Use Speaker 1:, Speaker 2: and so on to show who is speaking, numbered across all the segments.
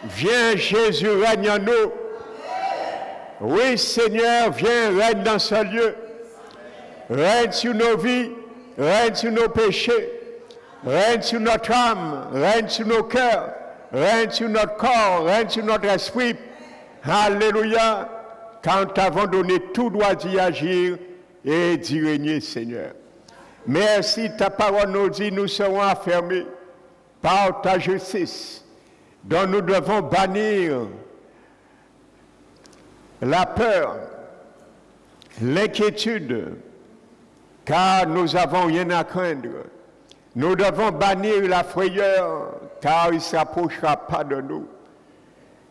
Speaker 1: Viens Jésus, règne en nous. Oui Seigneur, viens, règne dans ce lieu. Règne sur nos vies, règne sur nos péchés, règne sur notre âme, règne sur nos cœurs, règne sur notre corps, règne sur notre esprit. Alléluia, quand nous t'avons donné tout droit d'y agir et d'y régner, Seigneur. Merci, ta parole nous dit, nous serons affermés par ta justice, dont nous devons bannir la peur, l'inquiétude, car nous n'avons rien à craindre. Nous devons bannir la frayeur, car il ne s'approchera pas de nous.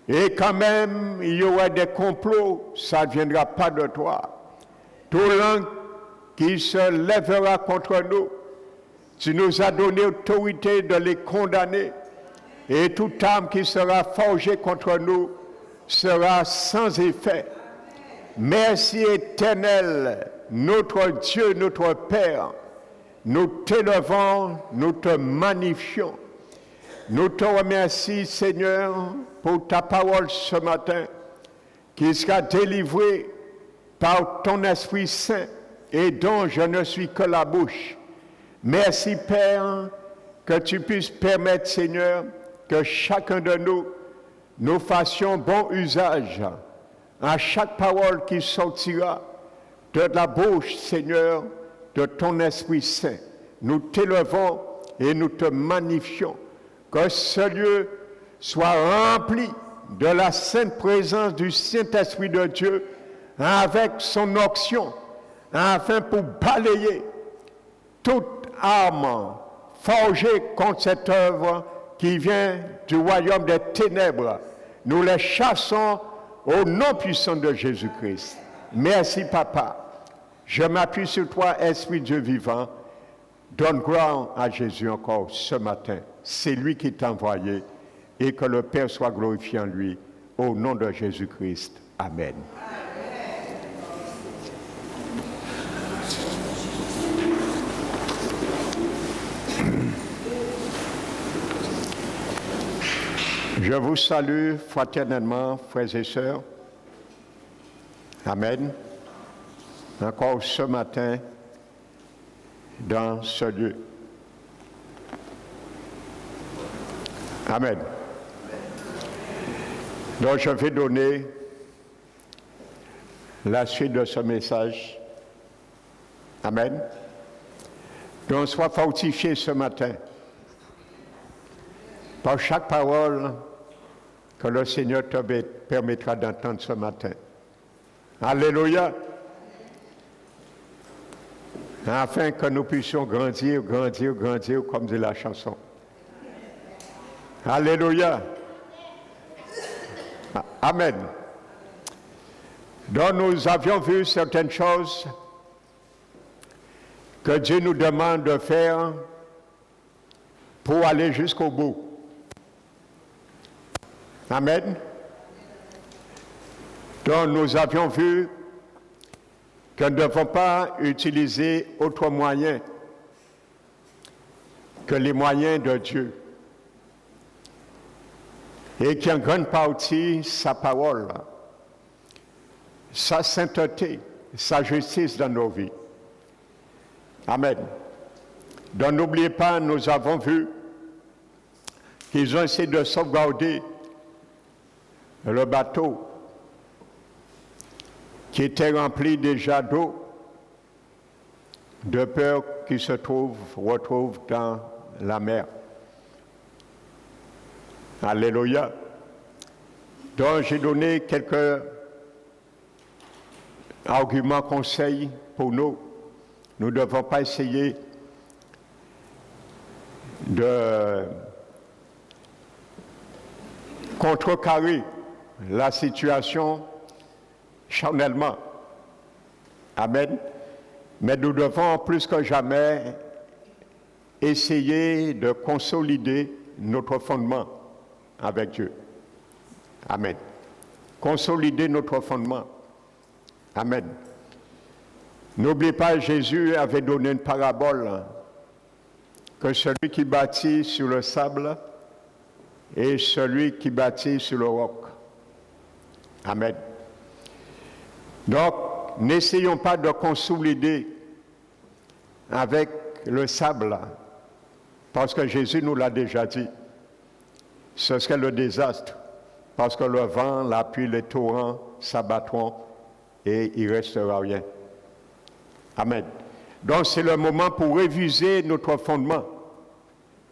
Speaker 1: Et quand même, il y aura des complots, ça ne viendra pas de toi. Tout l'un qui se lèvera contre nous, tu nous as donné l'autorité de les condamner. Et toute âme qui sera forgée contre nous sera sans effet. Merci éternel, notre Dieu, notre Père. Nous t'élevons, nous te magnifions. Nous te remercions, Seigneur, pour ta parole ce matin, qui sera délivrée par ton Esprit Saint et dont je ne suis que la bouche. Merci, Père, que tu puisses permettre, Seigneur, que chacun de nous fassions bon usage à chaque parole qui sortira de la bouche, Seigneur, de ton Esprit Saint. Nous t'élevons et nous te magnifions. Que ce lieu soit rempli de la sainte présence du Saint-Esprit de Dieu avec son onction, afin pour balayer toute arme forgée contre cette œuvre qui vient du royaume des ténèbres. Nous les chassons au nom puissant de Jésus-Christ. Merci, Papa. Je m'appuie sur toi, Esprit Dieu vivant. Donne gloire à Jésus encore ce matin. C'est lui qui t'a envoyé et que le Père soit glorifié en lui. Au nom de Jésus-Christ. Amen. Je vous salue fraternellement, frères et sœurs. Amen. Encore ce matin, dans ce lieu. Amen. Donc je vais donner la suite de ce message. Amen. Donc sois fortifié ce matin par chaque parole que le Seigneur te permettra d'entendre ce matin. Alléluia. Afin que nous puissions grandir, grandir, grandir, comme dit la chanson. Alléluia. Amen. Donc nous avions vu certaines choses que Dieu nous demande de faire pour aller jusqu'au bout. Amen. Donc nous avions vu que nous ne devons pas utiliser autre moyen que les moyens de Dieu. Et qui en grande partie sa parole, sa sainteté, sa justice dans nos vies. Amen. Donc n'oubliez pas, nous avons vu qu'ils ont essayé de sauvegarder le bateau qui était rempli déjà d'eau, de peur qu'il se retrouve dans la mer. Alléluia. Donc j'ai donné quelques arguments, conseils pour nous. Nous ne devons pas essayer de contrecarrer la situation charnellement. Amen. Mais nous devons plus que jamais essayer de consolider notre fondement avec Dieu. Amen. Consolider notre fondement. Amen. N'oubliez pas, Jésus avait donné une parabole que celui qui bâtit sur le sable et celui qui bâtit sur le roc. Amen. Donc, n'essayons pas de consolider avec le sable, parce que Jésus nous l'a déjà dit. Ce serait le désastre, parce que le vent, la pluie, les torrents s'abattront et il ne restera rien. Amen. Donc, c'est le moment pour réviser notre fondement,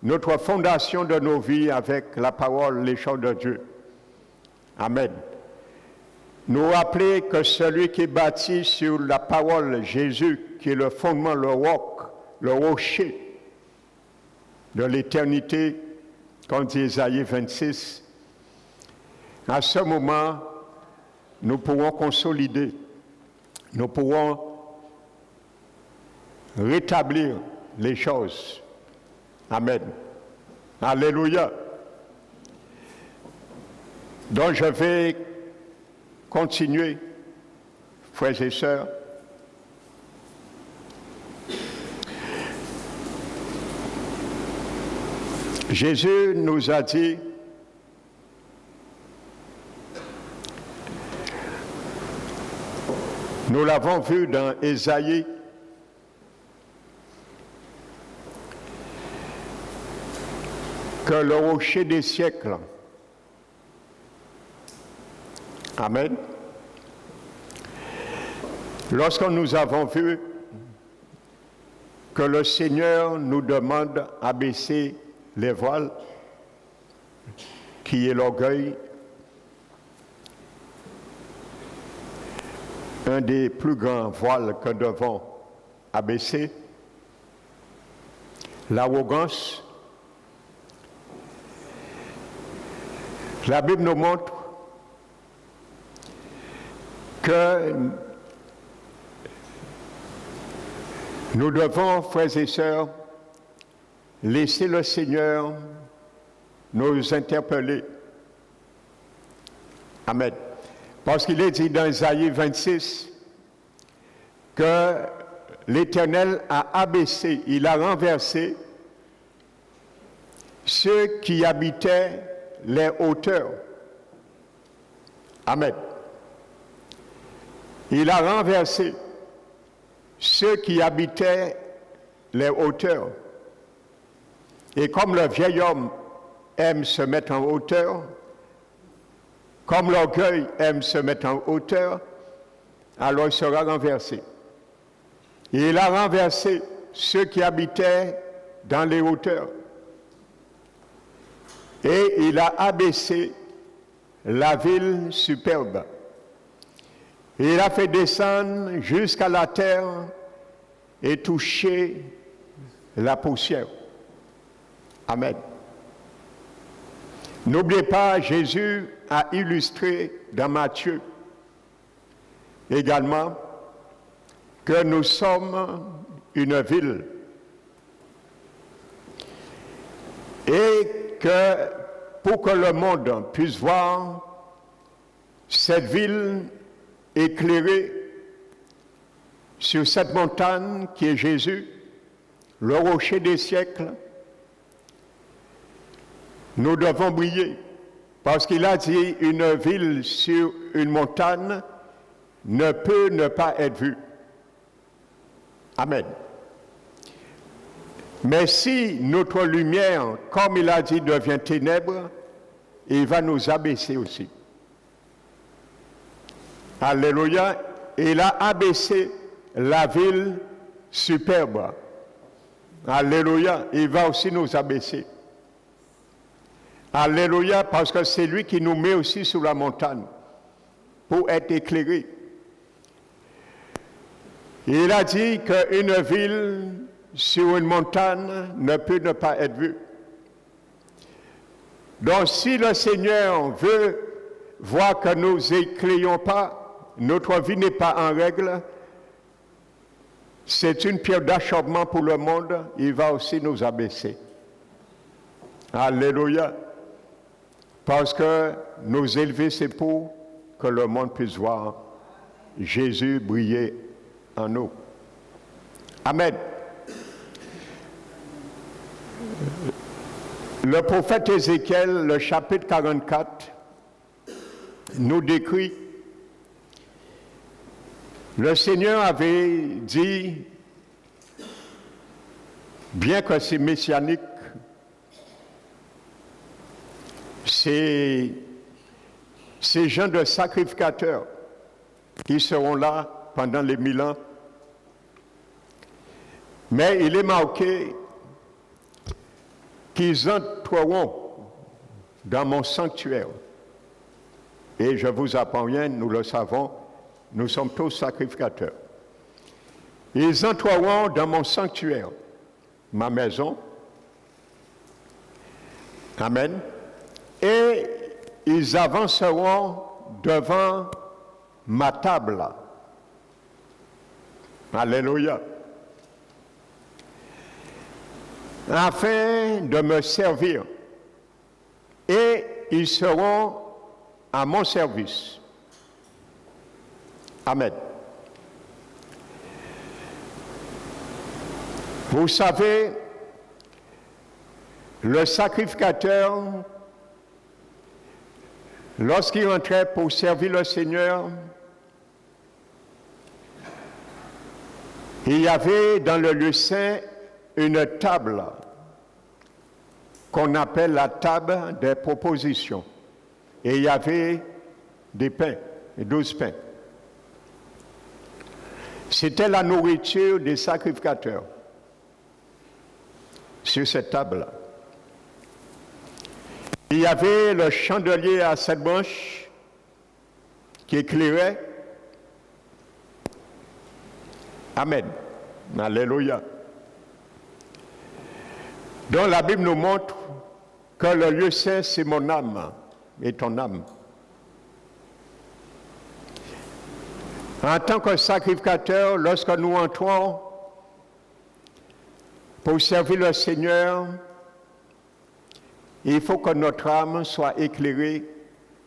Speaker 1: notre fondation de nos vies avec la parole, les choses de Dieu. Amen. Nous rappeler que celui qui est bâti sur la parole, Jésus, qui est le fondement, le roc, le rocher de l'éternité, comme dit Isaïe 26, à ce moment, nous pourrons consolider, nous pourrons rétablir les choses. Amen. Alléluia. Donc je vais continuer, frères et sœurs. Jésus nous a dit nous l'avons vu dans Ésaïe, que le rocher des siècles, amen, lorsque nous avons vu que le Seigneur nous demande d'abaisser les voiles, qui est l'orgueil, un des plus grands voiles que nous devons abaisser, l'arrogance. La Bible nous montre que nous devons, frères et sœurs, laisser le Seigneur nous interpeller. Amen. Parce qu'il est dit dans Isaïe 26 que l'Éternel a abaissé, il a renversé ceux qui habitaient les hauteurs. Amen. Il a renversé ceux qui habitaient les hauteurs. Et comme le vieil homme aime se mettre en hauteur, comme l'orgueil aime se mettre en hauteur, alors il sera renversé. Et il a renversé ceux qui habitaient dans les hauteurs. Et il a abaissé la ville superbe. Et il a fait descendre jusqu'à la terre et toucher la poussière. Amen. N'oubliez pas, Jésus a illustré dans Matthieu également que nous sommes une ville et que pour que le monde puisse voir cette ville éclairée sur cette montagne qui est Jésus, le rocher des siècles, nous devons briller, parce qu'il a dit une ville sur une montagne ne peut ne pas être vue. Amen. Mais si notre lumière, comme il a dit, devient ténèbres, il va nous abaisser aussi. Alléluia. Il a abaissé la ville superbe. Alléluia. Il va aussi nous abaisser. Alléluia, parce que c'est lui qui nous met aussi sur la montagne pour être éclairé. Il a dit qu'une ville sur une montagne ne peut ne pas être vue. Donc si le Seigneur veut voir que nous n'éclairons pas, notre vie n'est pas en règle, c'est une pierre d'achoppement pour le monde, il va aussi nous abaisser. Alléluia. Parce que nous élever, c'est pour que le monde puisse voir Jésus briller en nous. Amen. Le prophète Ézéchiel, le chapitre 44, nous décrit, le Seigneur avait dit, bien que c'est messianique, c'est ces gens de sacrificateurs qui seront là pendant les 1000 ans. Mais il est marqué qu'ils entreront dans mon sanctuaire. Et je vous apprends rien, nous le savons, nous sommes tous sacrificateurs. Ils entreront dans mon sanctuaire, ma maison. Amen. Et ils avanceront devant ma table. Alléluia. Afin de me servir. Et ils seront à mon service. Amen. Vous savez, le sacrificateur, lorsqu'il entrait pour servir le Seigneur, il y avait dans le lieu saint une table qu'on appelle la table des propositions. Et il y avait des pains, 12 pains. C'était la nourriture des sacrificateurs sur cette table-là. Il y avait le chandelier à 7 branches qui éclairait. Amen. Alléluia. Donc la Bible nous montre que le lieu saint, c'est mon âme et ton âme. En tant que sacrificateur, lorsque nous entrons pour servir le Seigneur, il faut que notre âme soit éclairée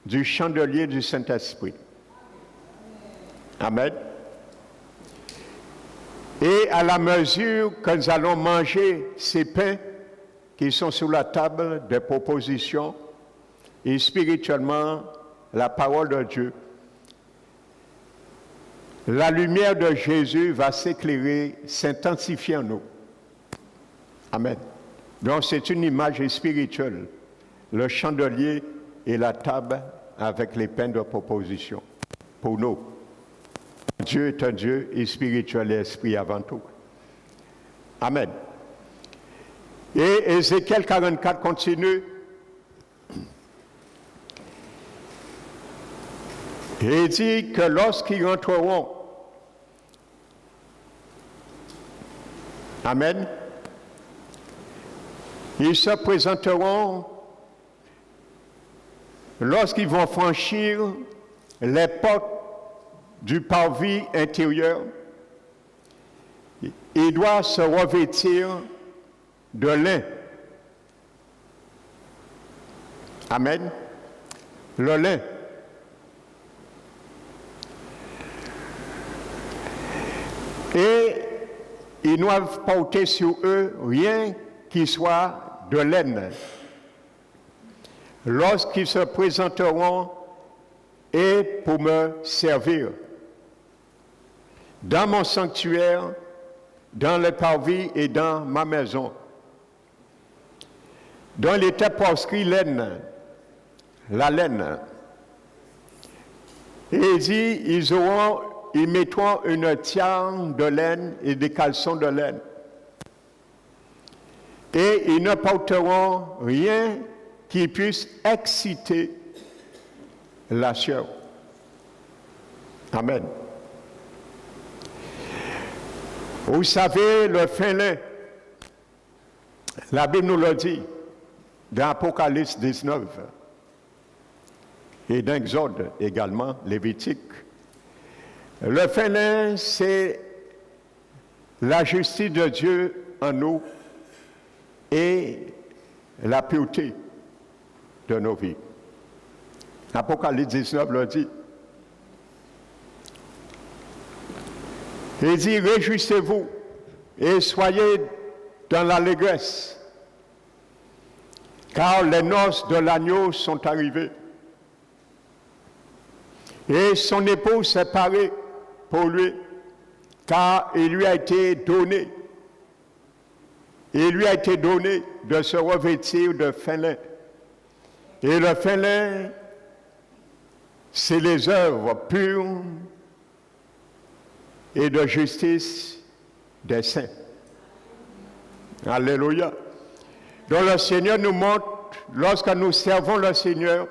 Speaker 1: du chandelier du Saint-Esprit. Amen. Et à la mesure que nous allons manger ces pains qui sont sur la table des propositions et spirituellement la parole de Dieu, la lumière de Jésus va s'éclairer, s'intensifier en nous. Amen. Donc c'est une image spirituelle, le chandelier et la table avec les pains de proposition pour nous. Dieu est un Dieu et spirituel et esprit avant tout. Amen. Et Ézéchiel 44 continue. Et il dit que lorsqu'ils rentreront, amen, ils se présenteront lorsqu'ils vont franchir les portes du parvis intérieur. Ils doivent se revêtir de lin. Amen. Le lin. Et ils doivent porter sur eux rien qui soit de laine. Lorsqu'ils se présenteront et pour me servir dans mon sanctuaire, dans le parvis et dans ma maison, dont il était proscrit laine, la laine. Et il dit, ils mettront une tiare de laine et des caleçons de laine. Et ils ne porteront rien qui puisse exciter la chair. Amen. Vous savez, le fin lin, la Bible nous le dit, dans Apocalypse 19 et dans Exode également, Lévitique. Le fin lin, c'est la justice de Dieu en nous et la pureté de nos vies. Apocalypse 19 le dit. Il dit, réjouissez-vous et soyez dans l'allégresse, car les noces de l'agneau sont arrivées. Et son épouse s'est parée pour lui, car il lui a été donné. Il lui a été donné de se revêtir de fin lin. Et le fin lin, c'est les œuvres pures et de justice des saints. Alléluia. Donc le Seigneur nous montre, lorsque nous servons le Seigneur,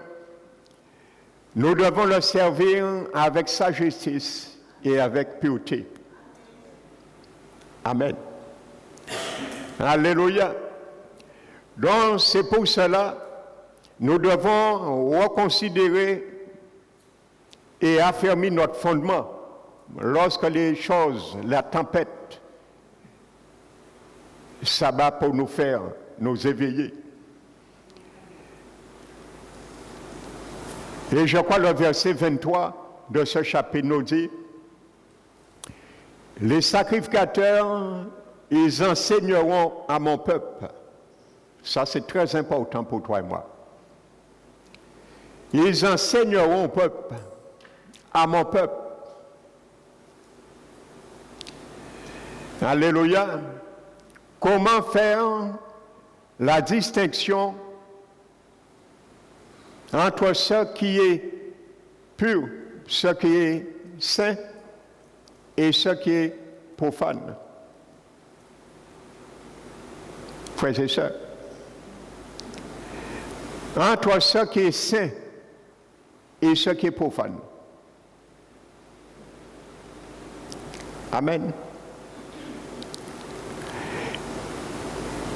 Speaker 1: nous devons le servir avec sa justice et avec pureté. Amen. Alléluia. Donc c'est pour cela nous devons reconsidérer et affermir notre fondement lorsque les choses, la tempête, s'abat pour nous faire nous éveiller. Et je crois le verset 23 de ce chapitre nous dit, les sacrificateurs, ils enseigneront à mon peuple. Ça, c'est très important pour toi et moi. Ils enseigneront au peuple, à mon peuple. Alléluia. Comment faire la distinction entre ce qui est pur, ce qui est saint et ce qui est profane. Frères et sœurs, entre ce qui est saint et ce qui est profane. Amen.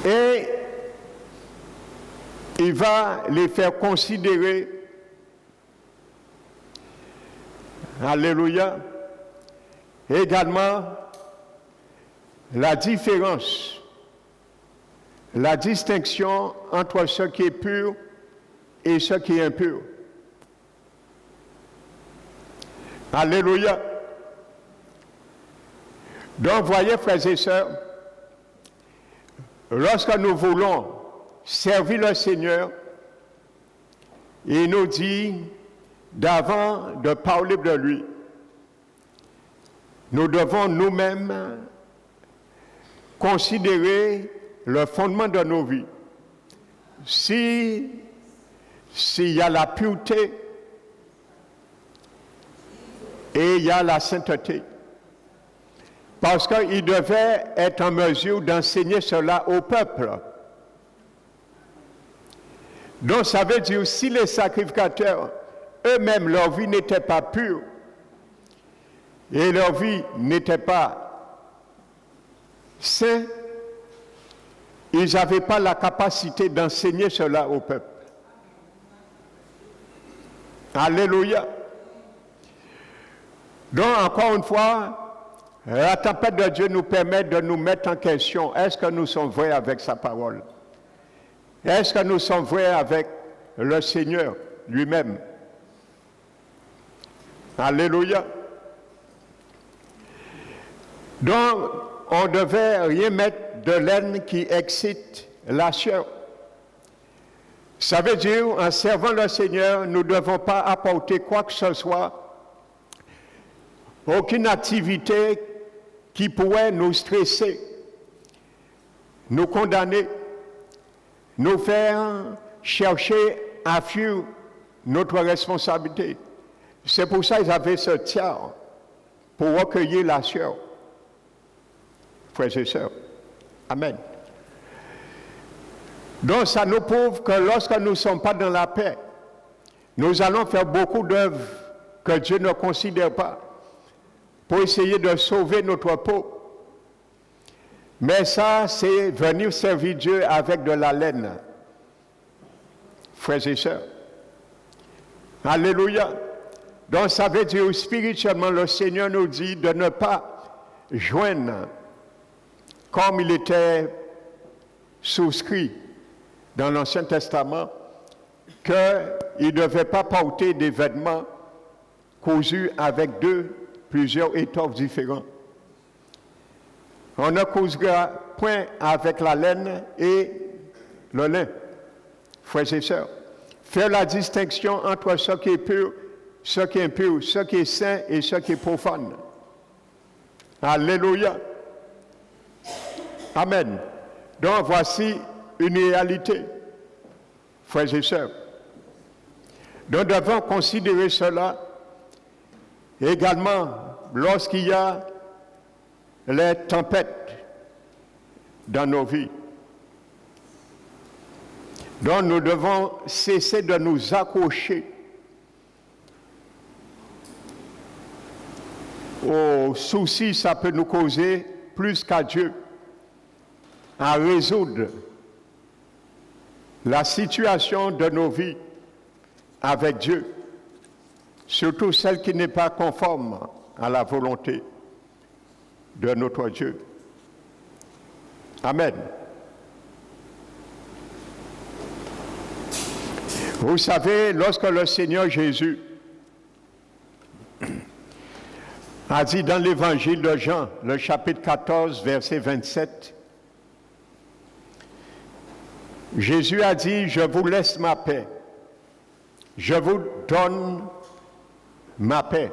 Speaker 1: Et il va les faire considérer, alléluia, également la différence, la distinction entre ce qui est pur et ce qui est impur. Alléluia. Donc, voyez, frères et sœurs, lorsque nous voulons servir le Seigneur, il nous dit, d'avant de parler de lui, nous devons nous-mêmes considérer le fondement de nos vies. S'il y a la pureté et il y a la sainteté. Parce qu'il devait être en mesure d'enseigner cela au peuple. Donc ça veut dire, si les sacrificateurs, eux-mêmes, leur vie n'était pas pure, et leur vie n'était pas sainte, ils n'avaient pas la capacité d'enseigner cela au peuple. Alléluia. Donc, encore une fois, la tempête de Dieu nous permet de nous mettre en question. Est-ce que nous sommes vrais avec sa parole? Est-ce que nous sommes vrais avec le Seigneur lui-même? Alléluia. Donc, on ne devait rien mettre de laine qui excite la chair. Ça veut dire, en servant le Seigneur, nous ne devons pas apporter quoi que ce soit, aucune activité qui pourrait nous stresser, nous condamner, nous faire chercher à fuir notre responsabilité. C'est pour ça qu'ils avaient ce tiers pour recueillir la chair. Frères et sœurs. Amen. Donc ça nous prouve que lorsque nous ne sommes pas dans la paix, nous allons faire beaucoup d'œuvres que Dieu ne considère pas pour essayer de sauver notre peau. Mais ça, c'est venir servir Dieu avec de la laine. Frères et sœurs. Alléluia. Donc ça veut dire spirituellement, le Seigneur nous dit de ne pas joindre comme il était souscrit dans l'Ancien Testament, qu'il ne devait pas porter des vêtements cousus avec plusieurs étoffes différentes. On ne cousera point avec la laine et le lin. frères et sœurs. Faire la distinction entre ce qui est pur, ce qui est impur, ce qui est saint et ce qui est profane. Alléluia. Amen. Donc voici une réalité, frères et sœurs. Nous devons considérer cela également lorsqu'il y a les tempêtes dans nos vies. Donc nous devons cesser de nous accrocher aux soucis, ça peut nous causer plus qu'à Dieu, à résoudre la situation de nos vies avec Dieu, surtout celle qui n'est pas conforme à la volonté de notre Dieu. Amen. Vous savez, lorsque le Seigneur Jésus a dit dans l'évangile de Jean, le chapitre 14, verset 27, Jésus a dit, je vous laisse ma paix, je vous donne ma paix.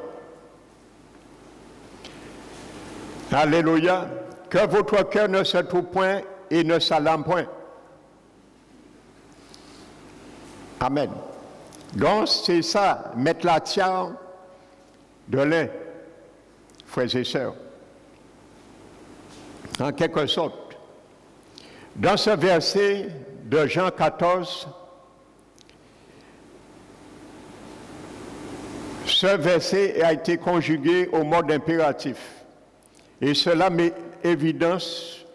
Speaker 1: Alléluia, que votre cœur ne se trouve point et ne s'alarme point. Amen. Donc c'est ça, mettre la tiare de lin, frères et sœurs. En quelque sorte. Dans ce verset de Jean 14, ce verset a été conjugué au mode impératif. Et cela met évidence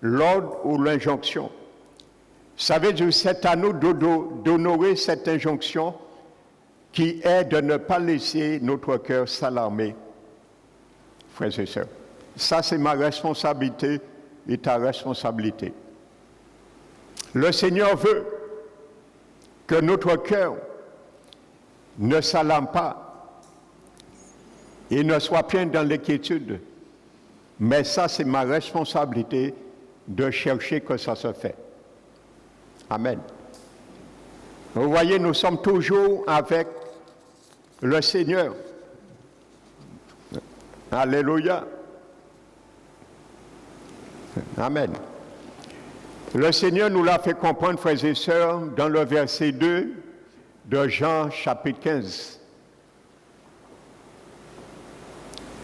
Speaker 1: l'ordre ou l'injonction. Ça veut dire c'est à nous d'honorer cette injonction qui est de ne pas laisser notre cœur s'alarmer, frères et sœurs. Ça, c'est ma responsabilité et ta responsabilité. Le Seigneur veut que notre cœur ne s'alarme pas et ne soit plein dans l'inquiétude. Mais ça, c'est ma responsabilité de chercher que ça se fait. Amen. Vous voyez, nous sommes toujours avec le Seigneur. Alléluia. Amen. Le Seigneur nous l'a fait comprendre, frères et sœurs, dans le verset 2 de Jean chapitre 15.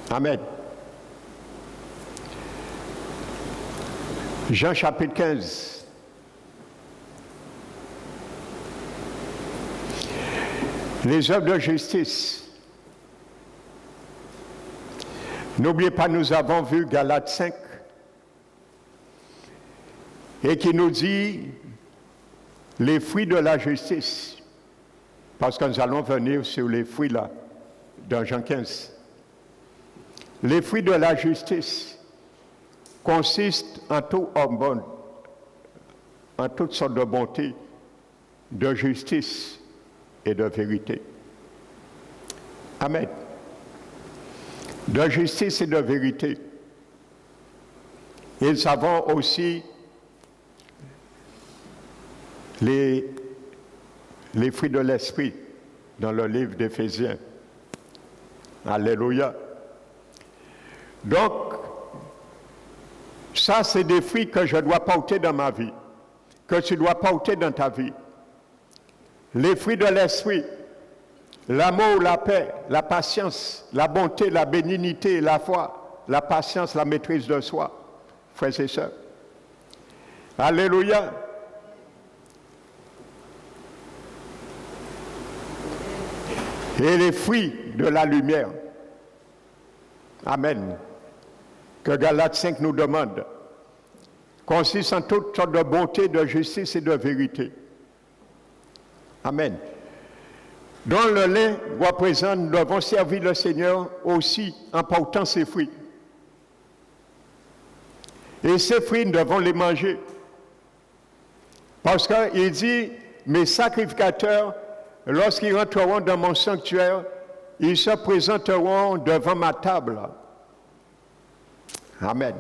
Speaker 1: Amen. Jean chapitre 15. Les œuvres de justice. N'oubliez pas, nous avons vu Galates 5 et qui nous dit les fruits de la justice. Parce que nous allons venir sur les fruits là, dans Jean 15. Les fruits de la justice consistent en tout homme bon, en toutes sortes de bonté, de justice et de vérité. Amen. De justice et de vérité. Et nous avons aussi les fruits de l'esprit dans le livre d'Éphésiens. Alléluia. Donc, ça, c'est des fruits que je dois porter dans ma vie, que tu dois porter dans ta vie. Les fruits de l'esprit, l'amour, la paix, la patience, la bonté, la bénignité, la foi, la patience, la maîtrise de soi, frères et sœurs. Alléluia. Et les fruits de la lumière. Amen. Que Galates 5 nous demande, consistent en toutes sortes de bonté, de justice et de vérité. Amen. Dans le lin représente, nous devons servir le Seigneur aussi en portant ses fruits. Et ces fruits, nous devons les manger. Parce qu'il dit, mes sacrificateurs, lorsqu'ils rentreront dans mon sanctuaire, ils se présenteront devant ma table. Amen.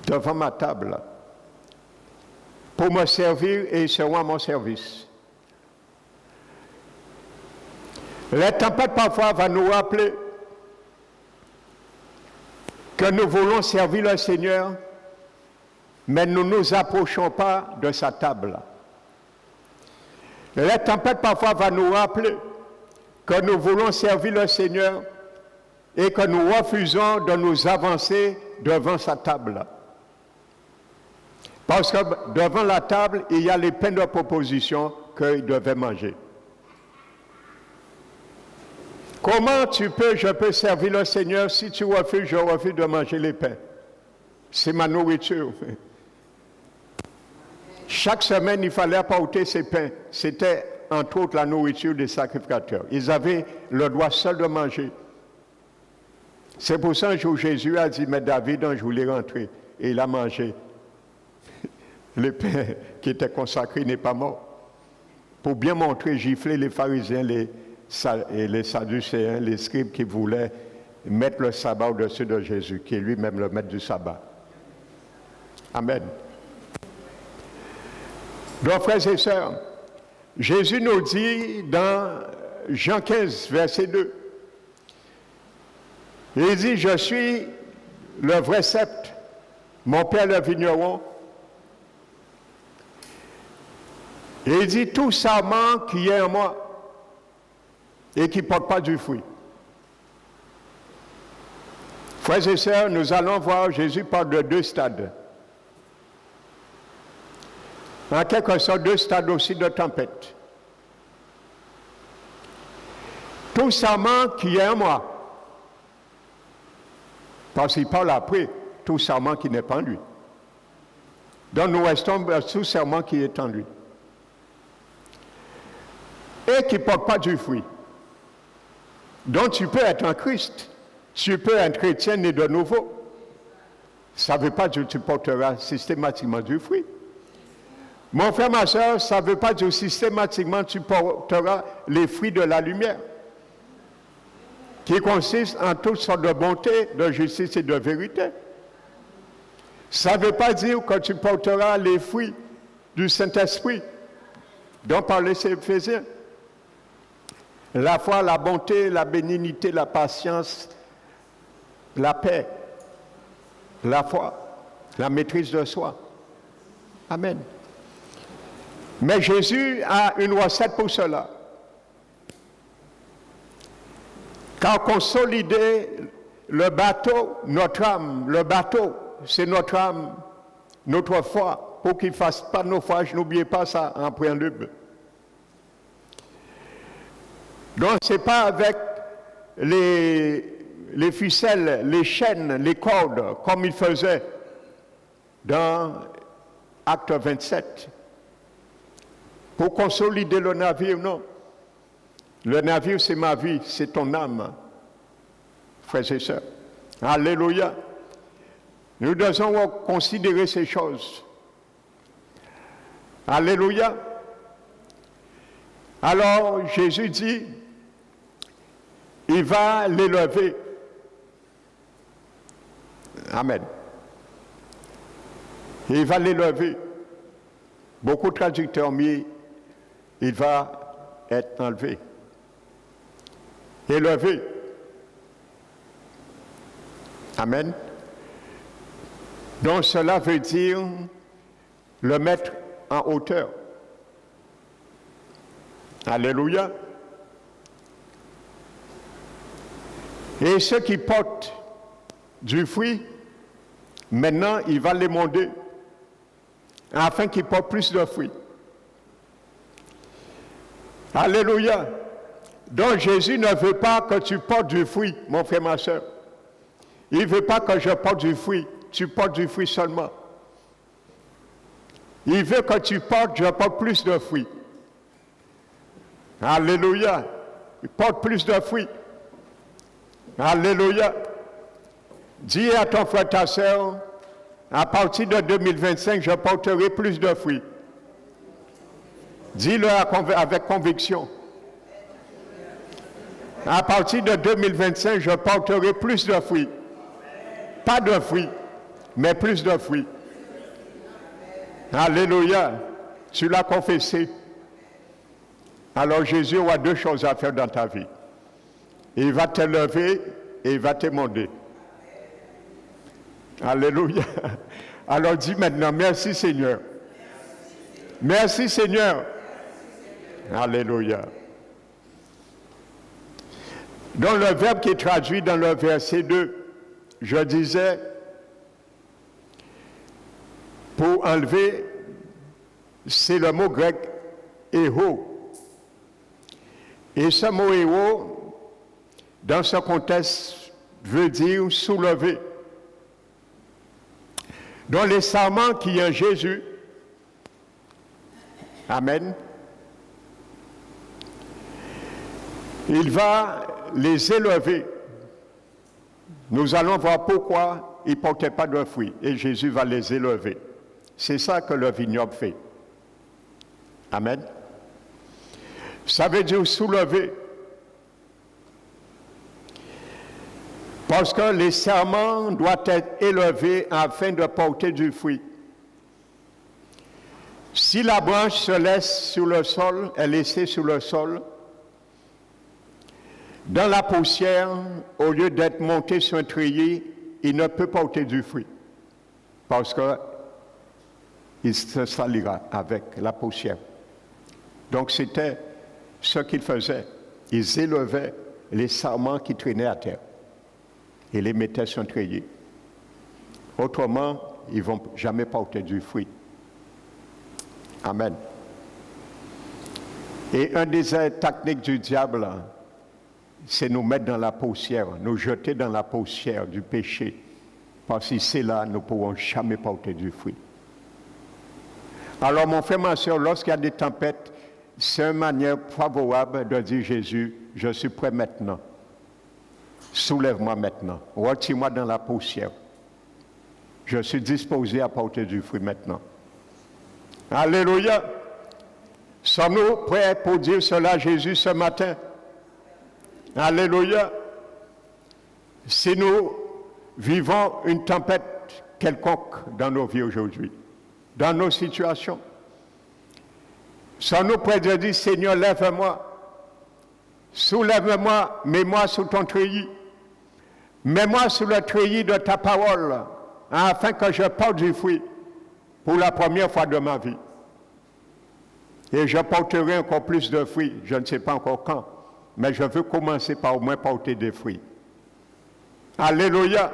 Speaker 1: Devant ma table. pour me servir et ils seront à mon service. Les tempêtes parfois vont nous rappeler que nous voulons servir le Seigneur, mais nous ne nous approchons pas de sa table. Les tempêtes parfois vont nous rappeler que nous voulons servir le Seigneur et que nous refusons de nous avancer devant sa table. Parce que devant la table, il y a les pains de proposition qu'ils devaient manger. Comment je peux servir le Seigneur si tu refuses, je refuse de manger les pains? C'est ma nourriture. Chaque semaine, il fallait apporter ces pains. C'était entre autres la nourriture des sacrificateurs. Ils avaient le droit seul de manger. C'est pour ça que Jésus a dit, mais David, je voulais rentrer. Et il a mangé. Le pain qui était consacré n'est pas mort. Pour bien montrer, gifler les pharisiens, les sadducéens, les scribes qui voulaient mettre le sabbat au-dessus de Jésus, qui est lui-même le maître du sabbat. Amen. Donc, frères et sœurs, Jésus nous dit dans Jean 15, verset 2, il dit, je suis le vrai sceptre, mon père le vigneron. Et il dit, tout sarment qui est en moi et qui ne porte pas du fruit. Frères et sœurs, nous allons voir, Jésus parle de deux stades. En quelque sorte, deux stades aussi de tempête. Tout sarment qui est en moi. Parce qu'il parle après, tout serment qui n'est pas en lui. Donc nous restons tout serment qui est en lui. Et qui ne porte pas du fruit. Donc tu peux être en Christ, tu peux être chrétien né de nouveau. Ça ne veut pas dire que tu porteras systématiquement du fruit. Mon frère, ma soeur, ça ne veut pas dire que systématiquement tu porteras les fruits de la lumière, qui consiste en toutes sortes de bonté, de justice et de vérité. Ça ne veut pas dire que tu porteras les fruits du Saint-Esprit, dont parlait ces Éphésiens. La foi, la bonté, la bénignité, la patience, la paix, la foi, la maîtrise de soi. Amen. Mais Jésus a une recette pour cela. Car consolider le bateau, notre âme, le bateau, c'est notre âme, notre foi, pour qu'il ne fasse pas de naufrage, n'oubliez pas ça en préambule. Donc ce n'est pas avec les ficelles, les chaînes, les cordes, comme il faisait dans Acte 27. Pour consolider le navire, non. Le navire, c'est ma vie, c'est ton âme, frères et sœurs. Alléluia. Nous devons considérer ces choses. Alléluia. Alors, Jésus dit, il va l'élever. Amen. Il va l'élever. Beaucoup de traducteurs ont mis, il va être enlevé. Élevé. Amen. Donc cela veut dire le mettre en hauteur. Alléluia. Et ceux qui portent du fruit, maintenant il va les monter afin qu'ils portent plus de fruits. Alléluia. Donc Jésus ne veut pas que tu portes du fruit, mon frère, ma soeur. Il ne veut pas que je porte du fruit. Tu portes du fruit seulement. Il veut que tu portes, je porte plus de fruits. Alléluia. Il porte plus de fruits. Alléluia. Dis à ton frère, ta soeur, à partir de 2025, je porterai plus de fruits. Dis-le avec conviction. À partir de 2025, je porterai plus de fruits. Pas de fruits, mais plus de fruits. Alléluia. Tu l'as confessé. Alors Jésus aura deux choses à faire dans ta vie. Il va te lever et il va t'émonder. Alléluia. Alors dis maintenant, merci Seigneur. Merci Seigneur. Alléluia. Dans le verbe qui est traduit dans le verset 2, je disais, pour enlever, c'est le mot grec héros. Et ce mot héros, dans ce contexte, veut dire soulever. Dans les serments qui en Jésus, amen, il va les élever. Nous allons voir pourquoi ils ne portaient pas de fruits et Jésus va les élever. C'est ça que le vignoble fait. Amen. Ça veut dire soulever. Parce que les serments doivent être élevés afin de porter du fruit. Si la branche se laisse sur le sol, est laissée sur le sol, dans la poussière, au lieu d'être monté sur un treillis, il ne peut porter du fruit. Parce qu'il se salira avec la poussière. Donc c'était ce qu'ils faisaient. Ils élevaient les sarments qui traînaient à terre et les mettaient sur un treillis. Autrement, ils ne vont jamais porter du fruit. Amen. Et un des techniques du diable, c'est nous mettre dans la poussière, nous jeter dans la poussière du péché. Parce que c'est là, nous ne pourrons jamais porter du fruit. Alors, mon frère, ma soeur, lorsqu'il y a des tempêtes, c'est une manière favorable de dire Jésus, je suis prêt maintenant. Soulève-moi maintenant. Retire-moi dans la poussière. Je suis disposé à porter du fruit maintenant. Alléluia. Sommes-nous prêts pour dire cela à Jésus ce matin? Alléluia. Si nous vivons une tempête quelconque dans nos vies aujourd'hui, dans nos situations, sommes-nous prêts de dire, Seigneur, lève-moi, soulève-moi, mets-moi sous ton treillis, mets-moi sous le treillis de ta parole, afin que je porte du fruit pour la première fois de ma vie. Et je porterai encore plus de fruits, je ne sais pas encore quand, mais je veux commencer par au moins porter des fruits. Alléluia.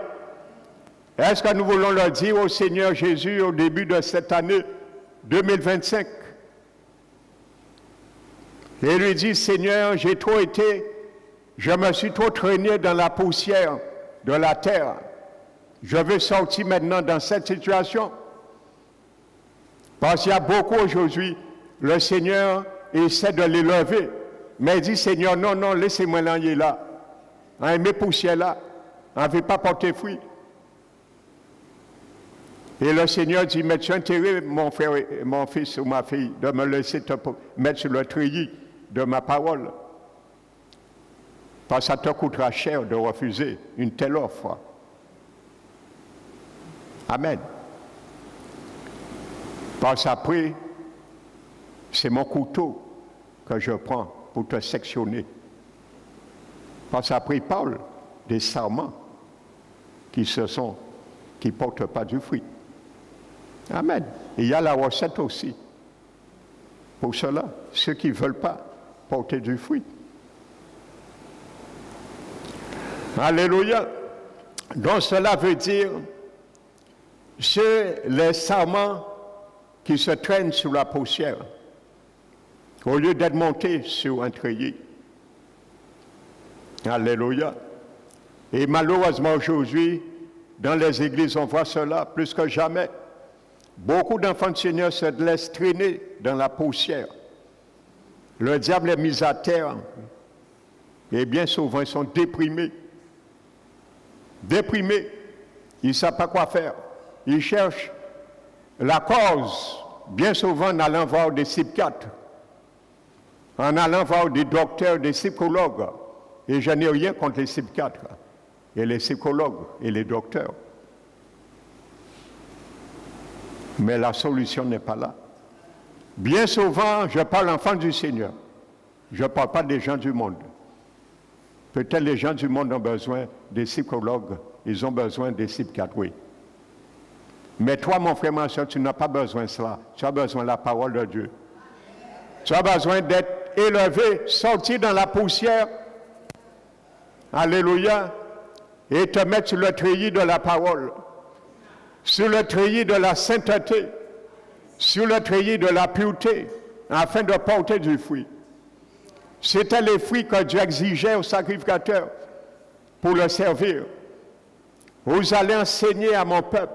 Speaker 1: Est-ce que nous voulons le dire au Seigneur Jésus au début de cette année 2025? Et lui dit, Seigneur, je me suis trop traîné dans la poussière de la terre. Je veux sortir maintenant dans cette situation. Parce qu'il y a beaucoup aujourd'hui, le Seigneur essaie de les lever. Mais il dit, Seigneur, non, laissez-moi l'enlever là. Mes poussières là, on ne veut pas porter fruit. Et le Seigneur dit, mais tu as intérêt, mon frère, mon fils ou ma fille, de me laisser te mettre sur le treillis de ma parole. Parce que ça te coûtera cher de refuser une telle offre. Amen. Parce qu'après, c'est mon couteau que je prends pour te sectionner. Parce qu'après, il parle des sarments qui ne portent pas du fruit. Amen. Et il y a la recette aussi. Pour cela, ceux qui ne veulent pas porter du fruit. Alléluia. Donc cela veut dire, c'est les sarments qui se traînent sur la poussière, au lieu d'être montés sur un treillis. Alléluia. Et malheureusement aujourd'hui, dans les églises, on voit cela plus que jamais. Beaucoup d'enfants de Seigneur se laissent traîner dans la poussière. Le diable est mis à terre. Et bien souvent, ils sont déprimés. Déprimés. Ils ne savent pas quoi faire. Ils cherchent la cause, bien souvent en allant voir des psychiatres, en allant voir des docteurs, des psychologues. Et je n'ai rien contre les psychiatres, et les psychologues, et les docteurs. Mais la solution n'est pas là. Bien souvent, je parle enfant du Seigneur. Je ne parle pas des gens du monde. Peut-être les gens du monde ont besoin des psychologues, ils ont besoin des psychiatres, oui. Mais toi, mon frère, ma soeur, tu n'as pas besoin de cela. Tu as besoin de la parole de Dieu. Tu as besoin d'être élevé, sorti dans la poussière. Alléluia. Et te mettre sur le treillis de la parole. Sur le treillis de la sainteté. Sur le treillis de la pureté. Afin de porter du fruit. C'était les fruits que Dieu exigeait au sacrificateur pour le servir. Vous allez enseigner à mon peuple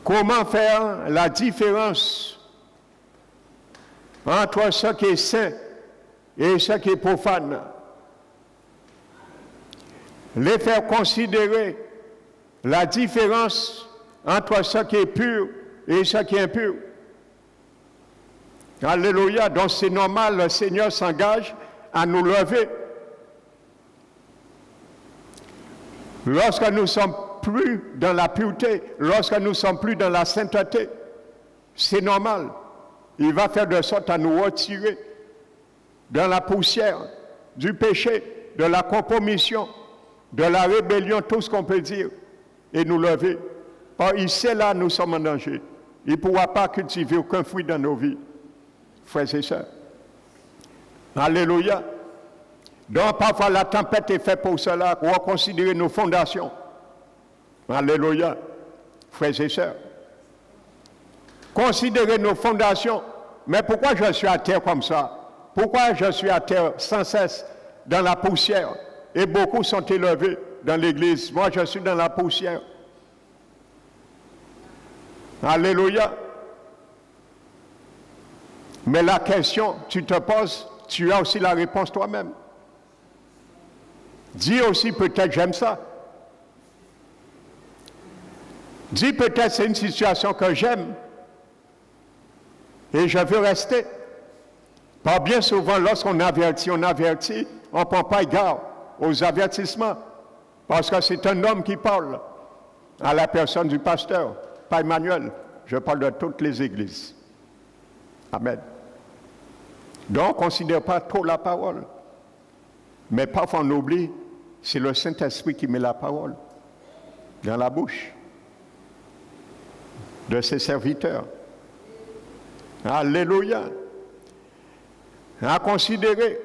Speaker 1: comment faire la différence entre ce qui est saint et ce qui est profane. Les faire considérer la différence entre ce qui est pur et ce qui est impur. Alléluia. Donc c'est normal, le Seigneur s'engage à nous lever. Lorsque nous ne sommes plus dans la pureté, lorsque nous ne sommes plus dans la sainteté, c'est normal. Il va faire de sorte à nous retirer dans la poussière du péché, de la compromission, de la rébellion, tout ce qu'on peut dire, et nous lever. Par ici, là, nous sommes en danger. Il ne pourra pas cultiver aucun fruit dans nos vies. Frères et sœurs. Alléluia. Donc parfois la tempête est faite pour cela, pour reconsidérer nos fondations. Alléluia. Frères et sœurs. Considérer nos fondations. Mais pourquoi je suis à terre comme ça? Pourquoi je suis à terre sans cesse dans la poussière? Et beaucoup sont élevés dans l'église. Moi je suis dans la poussière. Alléluia. Mais la question, tu te poses, tu as aussi la réponse toi-même. Dis aussi peut-être j'aime ça. Dis peut-être c'est une situation que j'aime et je veux rester. Pas bien souvent lorsqu'on avertit, on ne prend pas égard aux avertissements parce que c'est un homme qui parle à la personne du pasteur, pas Emmanuel. Je parle de toutes les églises. Amen. Donc, on ne considère pas trop la parole. Mais parfois, on oublie, c'est le Saint-Esprit qui met la parole dans la bouche de ses serviteurs. Alléluia. À considérer.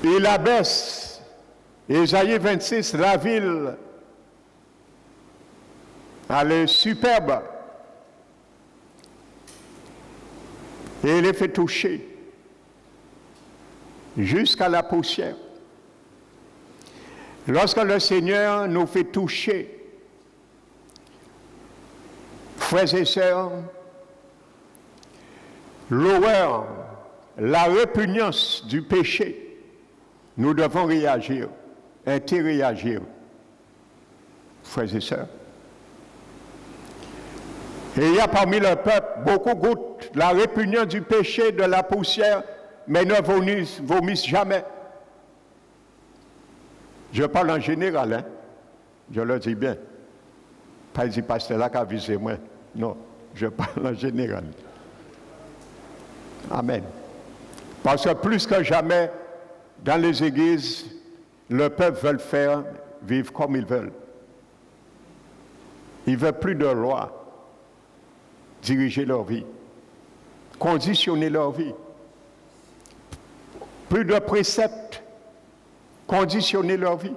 Speaker 1: Il abaisse, Ésaïe 26, la ville, elle est superbe. Et il les fait toucher jusqu'à la poussière. Lorsque le Seigneur nous fait toucher, frères et sœurs, l'horreur, la répugnance du péché, nous devons réagir, interréagir, frères et sœurs. Et il y a parmi le peuple, beaucoup goûtent la répugnance du péché, de la poussière, mais ne vomissent jamais. Je parle en général, hein? Je le dis bien. Pas dit pasteur là qui a visé moi. Non, je parle en général. Amen. Parce que plus que jamais, dans les églises, le peuple veut faire vivre comme ils veulent. Ils ne veulent plus de loi. Diriger leur vie, conditionner leur vie. Plus de préceptes, conditionner leur vie.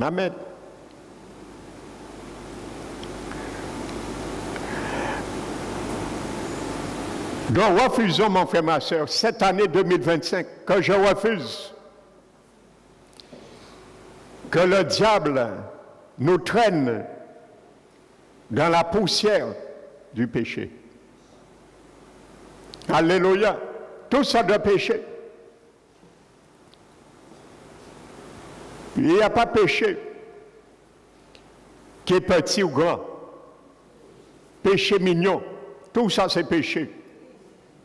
Speaker 1: Amen. Donc refusons, mon frère, ma soeur, cette année 2025, que je refuse que le diable nous traîne dans la poussière du péché. Alléluia. Tout ça de péché. Il n'y a pas péché qui est petit ou grand. Péché mignon. Tout ça c'est péché.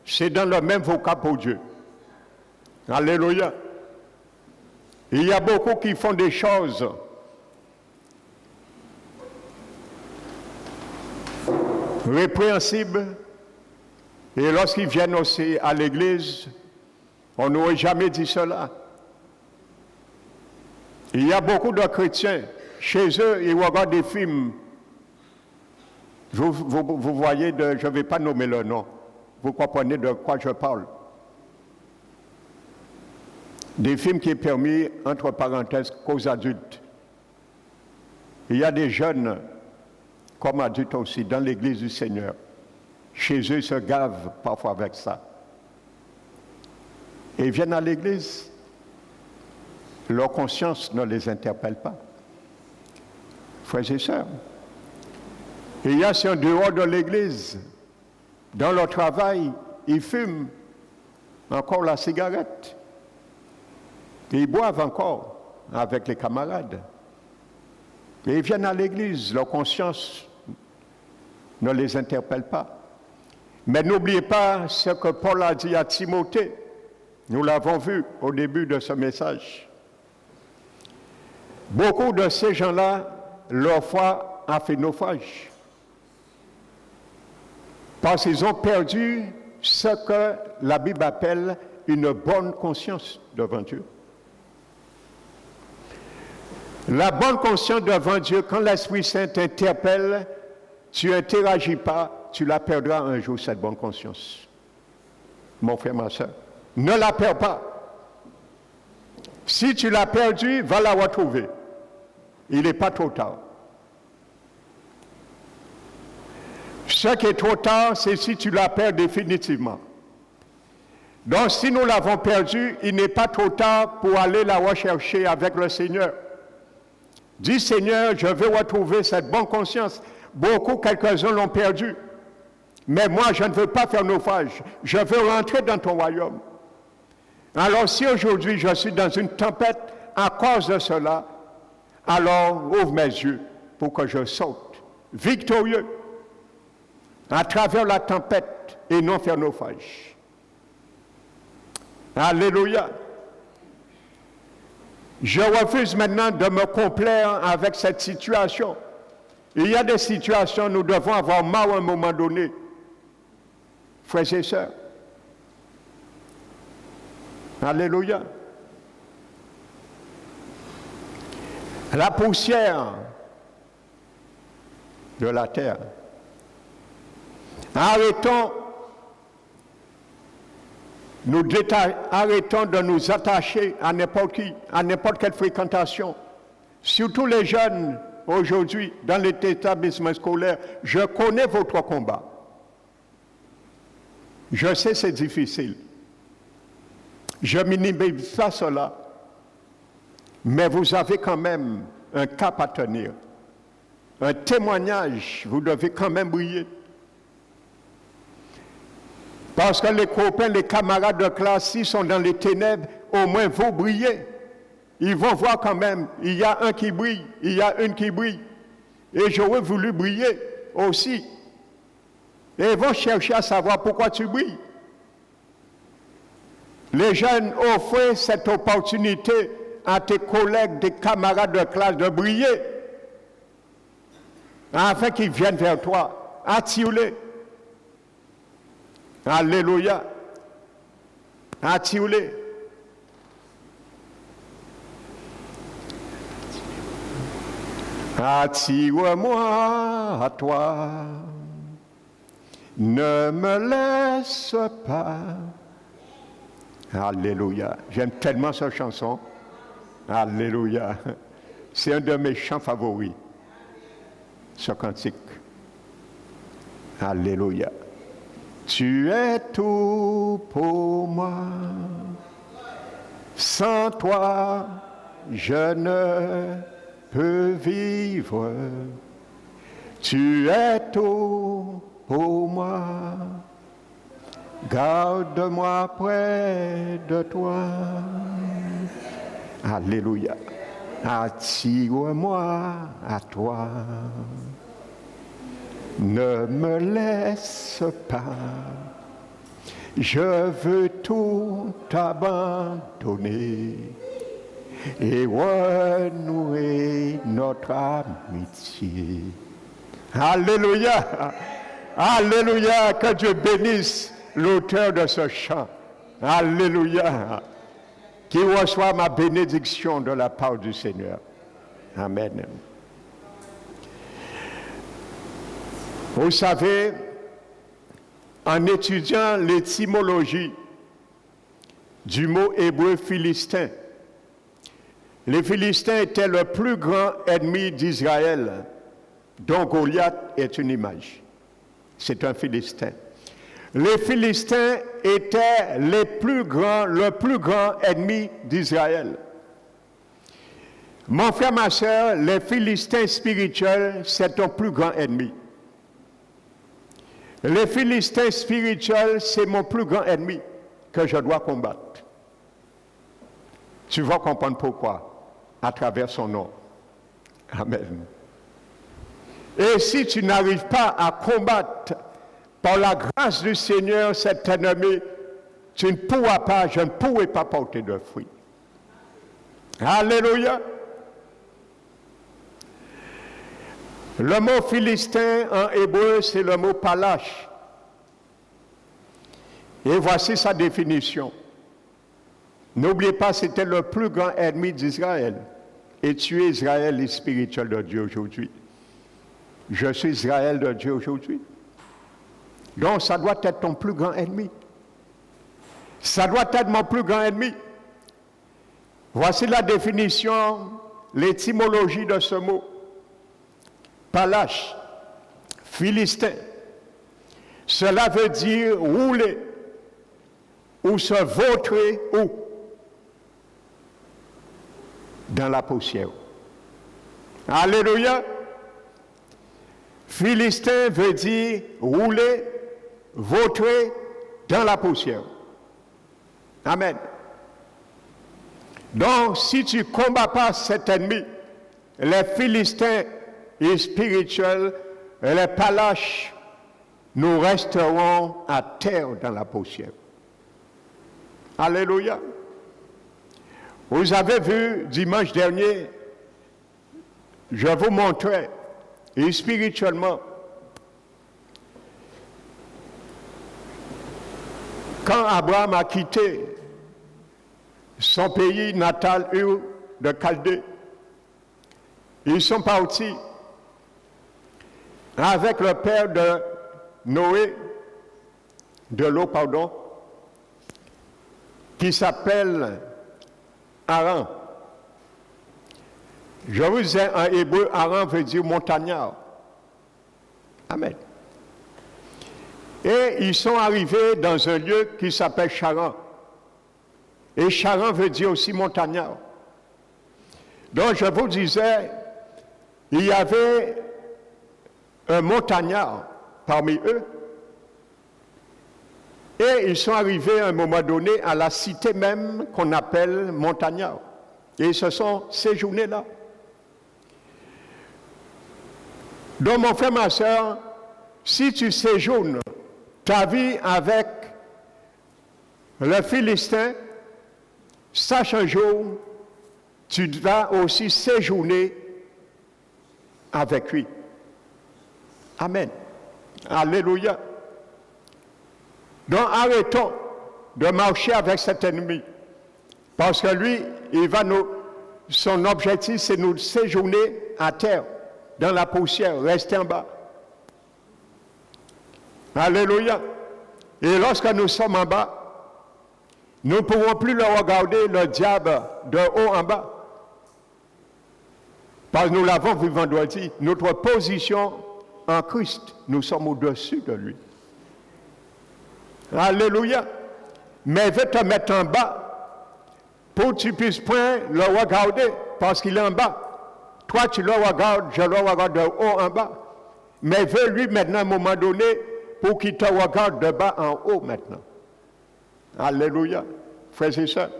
Speaker 1: C'est dans le même vocable pour Dieu. Alléluia. Il y a beaucoup qui font des choses répréhensibles et lorsqu'ils viennent aussi à l'église, on n'aurait jamais dit cela. Il y a beaucoup de chrétiens, chez eux, ils regardent des films. Vous voyez, je ne vais pas nommer le nom, vous comprenez de quoi je parle. Des films qui sont permis, entre parenthèses, qu'aux adultes. Il y a des jeunes, comme adultes aussi, dans l'église du Seigneur. Chez eux, ils se gavent parfois avec ça. Et ils viennent à l'église. Leur conscience ne les interpelle pas. Frères et sœurs, il y a sur dehors de l'église, dans leur travail, ils fument encore la cigarette. Et ils boivent encore avec les camarades. Et ils viennent à l'église, leur conscience ne les interpelle pas. Mais n'oubliez pas ce que Paul a dit à Timothée. Nous l'avons vu au début de ce message. Beaucoup de ces gens-là, leur foi a fait naufrage. Parce qu'ils ont perdu ce que la Bible appelle une bonne conscience devant Dieu. La bonne conscience devant Dieu, quand l'Esprit Saint t'interpelle, tu n'interagis pas, tu la perdras un jour, cette bonne conscience. Mon frère, ma soeur, ne la perds pas. Si tu l'as perdue, va la retrouver. Il n'est pas trop tard. Ce qui est trop tard, c'est si tu la perds définitivement. Donc, si nous l'avons perdue, il n'est pas trop tard pour aller la rechercher avec le Seigneur. Dis Seigneur, je veux retrouver cette bonne conscience. Quelques-uns l'ont perdue. Mais moi, je ne veux pas faire naufrage. Je veux rentrer dans ton royaume. Alors, si aujourd'hui je suis dans une tempête à cause de cela, alors ouvre mes yeux pour que je saute victorieux à travers la tempête et non faire naufrage. Alléluia. Je refuse maintenant de me complaire avec cette situation. Il y a des situations où nous devons avoir marre à un moment donné. Frères et sœurs. Alléluia. La poussière de la terre. Arrêtons de nous attacher à n'importe qui, à n'importe quelle fréquentation. Surtout les jeunes aujourd'hui dans les établissements scolaires. Je connais votre combat. Je sais c'est difficile. Je minimise pas cela. Mais vous avez quand même un cap à tenir. Un témoignage, vous devez quand même briller. Parce que les copains, les camarades de classe, s'ils sont dans les ténèbres, au moins vous brillez. Ils vont voir quand même, il y a un qui brille, il y a une qui brille. Et j'aurais voulu briller aussi. Et ils vont chercher à savoir pourquoi tu brilles. Les jeunes offrent cette opportunité à tes collègues, tes camarades de classe de briller, afin qu'ils viennent vers toi. Attire-les. Alléluia. Attire-les. Attire-moi à toi. Ne me laisse pas. Alléluia. J'aime tellement cette chanson. Alléluia. C'est un de mes chants favoris. Ce cantique. Alléluia. Tu es tout pour moi. Sans toi, je ne peux vivre. Tu es tout pour moi. Garde-moi près de toi. Alléluia. Attire-moi à toi. Ne me laisse pas. Je veux tout abandonner. et renouer notre amitié. Alléluia. Alléluia. Que Dieu bénisse l'auteur de ce chant. Alléluia. Qui reçoit ma bénédiction de la part du Seigneur. Amen. Vous savez, en étudiant l'étymologie du mot hébreu philistin, les Philistins étaient le plus grand ennemi d'Israël, dont Goliath est une image. C'est un Philistin. Les Philistins étaient le plus grand ennemi d'Israël. Mon frère, ma soeur, les Philistins spirituels, c'est ton plus grand ennemi. Les Philistins spirituels, c'est mon plus grand ennemi que je dois combattre. Tu vas comprendre pourquoi à travers son nom. Amen. Et si tu n'arrives pas à combattre par la grâce du Seigneur cet ennemi, tu ne pourras pas, je ne pourrai pas porter de fruits. Alléluia. Le mot philistin en hébreu, c'est le mot palash. Et voici sa définition. N'oubliez pas, c'était le plus grand ennemi d'Israël. Et tu es Israël, le spirituel de Dieu aujourd'hui. Je suis Israël de Dieu aujourd'hui. Donc, ça doit être ton plus grand ennemi. Ça doit être mon plus grand ennemi. Voici la définition, l'étymologie de ce mot. Palash, philistin. Cela veut dire rouler ou se vautrer où? Dans la poussière. Alléluia. Philistin veut dire rouler, vautrer dans la poussière. Amen. Donc, si tu ne combats pas cet ennemi, les Philistins et spirituels, les palaches, nous resterons à terre dans la poussière. Alléluia. Vous avez vu dimanche dernier, je vous montrais, et spirituellement, quand Abraham a quitté son pays natal, Ur de Chaldée, ils sont partis avec le père de Noé, de l'eau, pardon, qui s'appelle Haran. Je vous disais en hébreu, Haran veut dire montagnard. Amen. Et ils sont arrivés dans un lieu qui s'appelle Charan. Et Charan veut dire aussi montagnard. Donc je vous disais, il y avait un montagnard parmi eux. Et ils sont arrivés à un moment donné à la cité même qu'on appelle montagnard. Et ils se sont séjournés là. Donc mon frère, ma soeur, si tu séjournes ta vie avec le Philistin, sache un jour, tu vas aussi séjourner avec lui. Amen. Alléluia. Donc arrêtons de marcher avec cet ennemi. Parce que lui, son objectif, c'est nous séjourner à terre, dans la poussière, rester en bas. Alléluia. Et lorsque nous sommes en bas, nous ne pourrons plus le regarder, le diable, de haut en bas. Parce que nous l'avons vu vendredi. Notre position en Christ, nous sommes au-dessus de lui. Alléluia. Mais il veut te mettre en bas pour que tu puisses point le regarder parce qu'il est en bas. Toi, tu le regardes, je le regarde de haut en bas. Mais il veut lui maintenant, à un moment donné, pour qu'il te regarde de bas en haut maintenant. Alléluia. Frères et sœurs.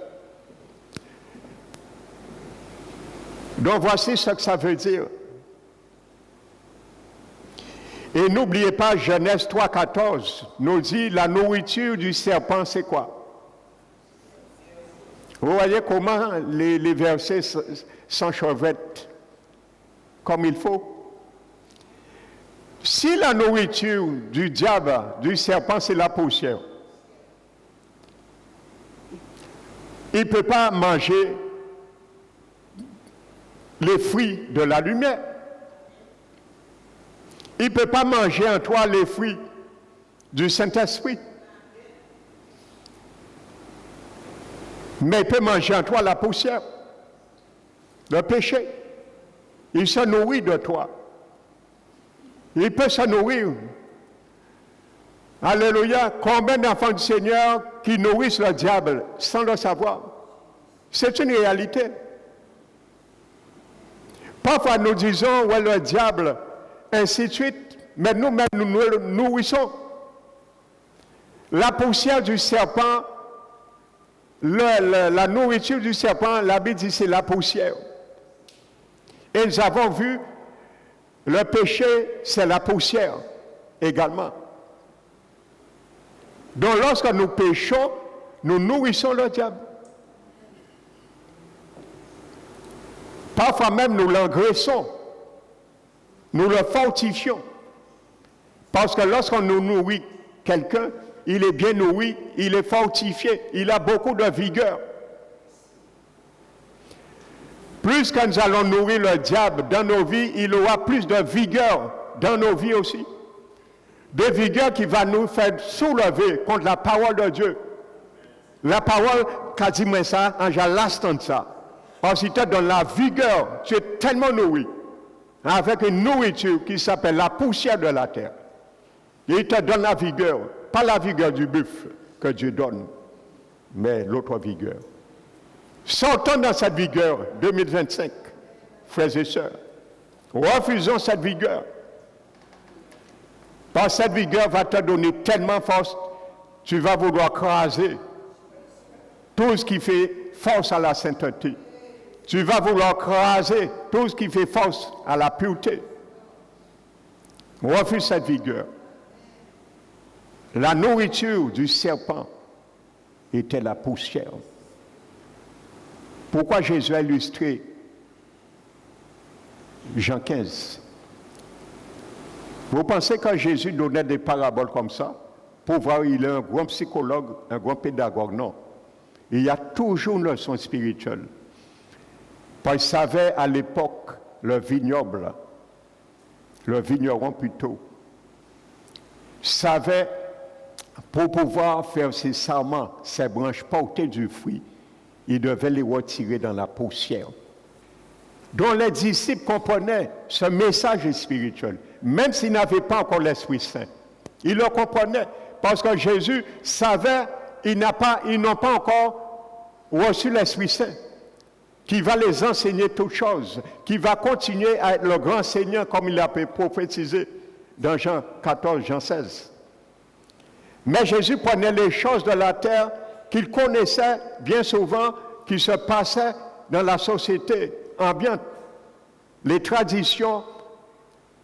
Speaker 1: Donc voici ce que ça veut dire. Et n'oubliez pas, Genèse 3,14 nous dit la nourriture du serpent, c'est quoi? Vous voyez comment les versets s'enchevêtrent comme il faut. Si la nourriture du diable, du serpent, c'est la poussière, il ne peut pas manger les fruits de la lumière. Il ne peut pas manger en toi les fruits du Saint-Esprit. Mais il peut manger en toi la poussière, le péché. Il se nourrit de toi. Il peut se nourrir. Alléluia. Combien d'enfants du Seigneur qui nourrissent le diable sans le savoir? C'est une réalité. Parfois nous disons, ouais, le diable, ainsi de suite, mais nous-mêmes nous le nourrissons. La poussière du serpent, la nourriture du serpent, la Bible dit c'est la poussière. Et nous avons vu, le péché, c'est la poussière également. Donc lorsque nous péchons, nous nourrissons le diable. Parfois même nous l'engraissons, nous le fortifions. Parce que lorsqu'on nous nourrit quelqu'un, il est bien nourri, il est fortifié, il a beaucoup de vigueur. Plus que nous allons nourrir le diable dans nos vies, il aura plus de vigueur dans nos vies aussi. De vigueur qui va nous faire soulever contre la parole de Dieu. La parole, qu'a dit moi ça, j'ai l'instant ça. Parce qu'il te donne la vigueur, tu es tellement nourri, avec une nourriture qui s'appelle la poussière de la terre. Et il te donne la vigueur, pas la vigueur du buffle que Dieu donne, mais l'autre vigueur. Sortons dans cette vigueur 2025, frères et sœurs. Refusons cette vigueur. Parce que cette vigueur va te donner tellement force, tu vas vouloir craser tout ce qui fait force à la sainteté. Tu vas vouloir craser tout ce qui fait force à la pureté. Refuse cette vigueur. La nourriture du serpent était la poussière. Pourquoi Jésus a illustré Jean 15? Vous pensez que Jésus donnait des paraboles comme ça pour voir il est un grand psychologue, un grand pédagogue? Non. Il y a toujours une leçon spirituelle. Parce qu'il savait à l'époque, le vigneron plutôt, savait pour pouvoir faire ses sarments, ses branches porter du fruit, il devait les retirer dans la poussière. Donc les disciples comprenaient ce message spirituel, même s'ils n'avaient pas encore l'Esprit Saint. Ils le comprenaient parce que Jésus savait qu'ils n'ont pas encore reçu l'Esprit Saint, qui va les enseigner toutes choses, qui va continuer à être le grand Seigneur comme il a prophétisé dans Jean 14, Jean 16. Mais Jésus prenait les choses de la terre qu'il connaissait bien souvent, qui se passaient dans la société ambiante, les traditions,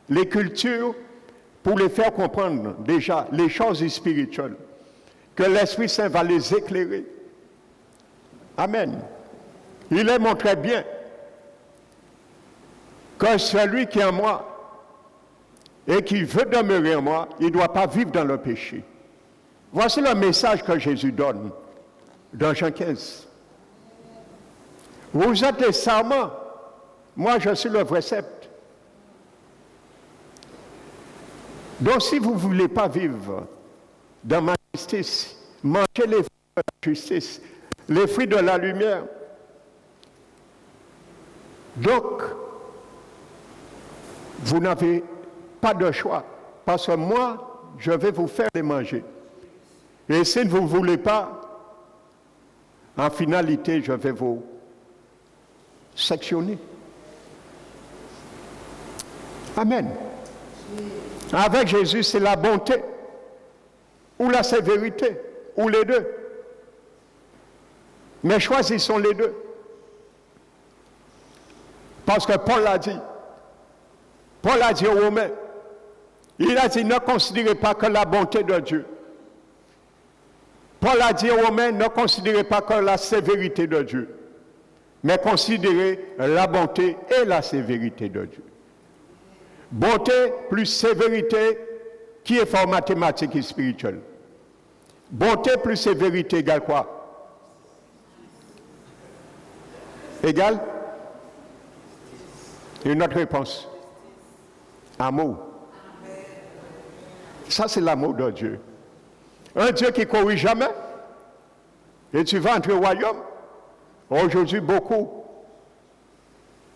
Speaker 1: les cultures, pour les faire comprendre déjà les choses spirituelles, que l'Esprit Saint va les éclairer. Amen. Il les montrait bien que celui qui est en moi et qui veut demeurer en moi, il ne doit pas vivre dans le péché. Voici le message que Jésus donne dans Jean 15. Vous êtes les sarments, moi je suis le vrai sceptre. Donc si vous ne voulez pas vivre dans ma justice, mangez les fruits de la justice, les fruits de la lumière. Donc, vous n'avez pas de choix, parce que moi, je vais vous faire les manger. Et si vous ne voulez pas, en finalité, je vais vous sectionner. Amen. Avec Jésus, c'est la bonté ou la sévérité, ou les deux. Mais choisissons les deux. Parce que Paul a dit aux Romains, il a dit, ne considérez pas que la bonté de Dieu. Paul a dit aux Romains, ne considérez pas que la sévérité de Dieu, mais considérez la bonté et la sévérité de Dieu. Bonté plus sévérité, qui est fort mathématique et spirituel. Bonté plus sévérité égale quoi? Égale? Une autre réponse. Amour. Ça, c'est l'amour de Dieu. Un Dieu qui ne corrige jamais. Et tu vas entrer au royaume. Aujourd'hui, beaucoup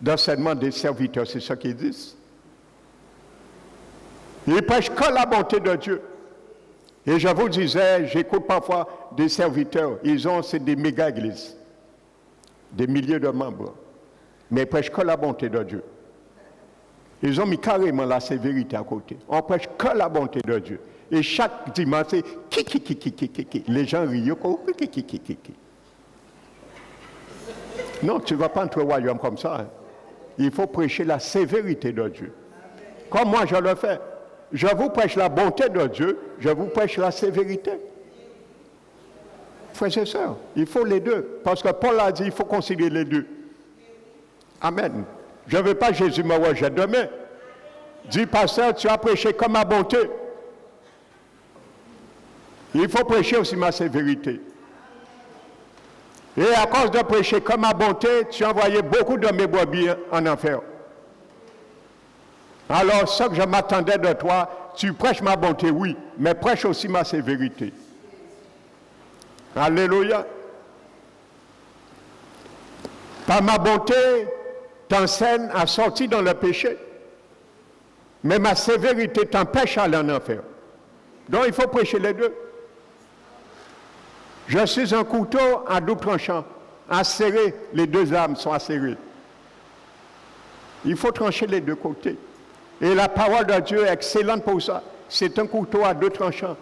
Speaker 1: d'enseignements des serviteurs, c'est ça qu'ils disent. Ils prêchent que la bonté de Dieu. Et je vous disais, j'écoute parfois des serviteurs, c'est des méga-églises, des milliers de membres, mais ils prêchent que la bonté de Dieu. Ils ont mis carrément la sévérité à côté. On prêche que la bonté de Dieu. Et chaque dimanche, c'est qui. Les gens rient, qui. Non, tu ne vas pas entrer au royaume comme ça. Hein. Il faut prêcher la sévérité de Dieu. Comme moi je le fais. Je vous prêche la bonté de Dieu, je vous prêche la sévérité. Frères et sœurs, il faut les deux. Parce que Paul a dit, il faut considérer les deux. Amen. Je ne veux pas Jésus me rejette demain. Dis, pasteur, tu as prêché comme ma bonté. Il faut prêcher aussi ma sévérité. Et à cause de prêcher comme ma bonté, tu as envoyé beaucoup de mes brebis en enfer. Alors, ce que je m'attendais de toi, tu prêches ma bonté, oui, mais prêche aussi ma sévérité. Alléluia. Par ma bonté, t'enseigne à sortir dans le péché, mais ma sévérité t'empêche d'aller en enfer. Donc, il faut prêcher les deux. Je suis un couteau à double tranchant, acéré, les deux âmes sont acérées. Il faut trancher les deux côtés. Et la parole de Dieu est excellente pour ça. C'est un couteau à deux tranchants.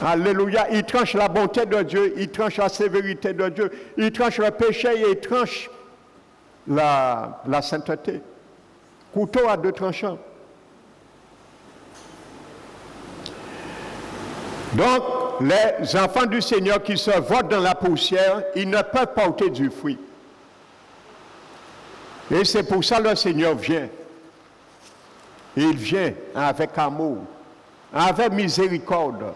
Speaker 1: Alléluia. Il tranche la bonté de Dieu, il tranche la sévérité de Dieu, il tranche le péché et il tranche la sainteté. Couteau à deux tranchants. Donc, les enfants du Seigneur qui se votent dans la poussière, ils ne peuvent porter du fruit. Et c'est pour ça que le Seigneur vient. Il vient avec amour, avec miséricorde.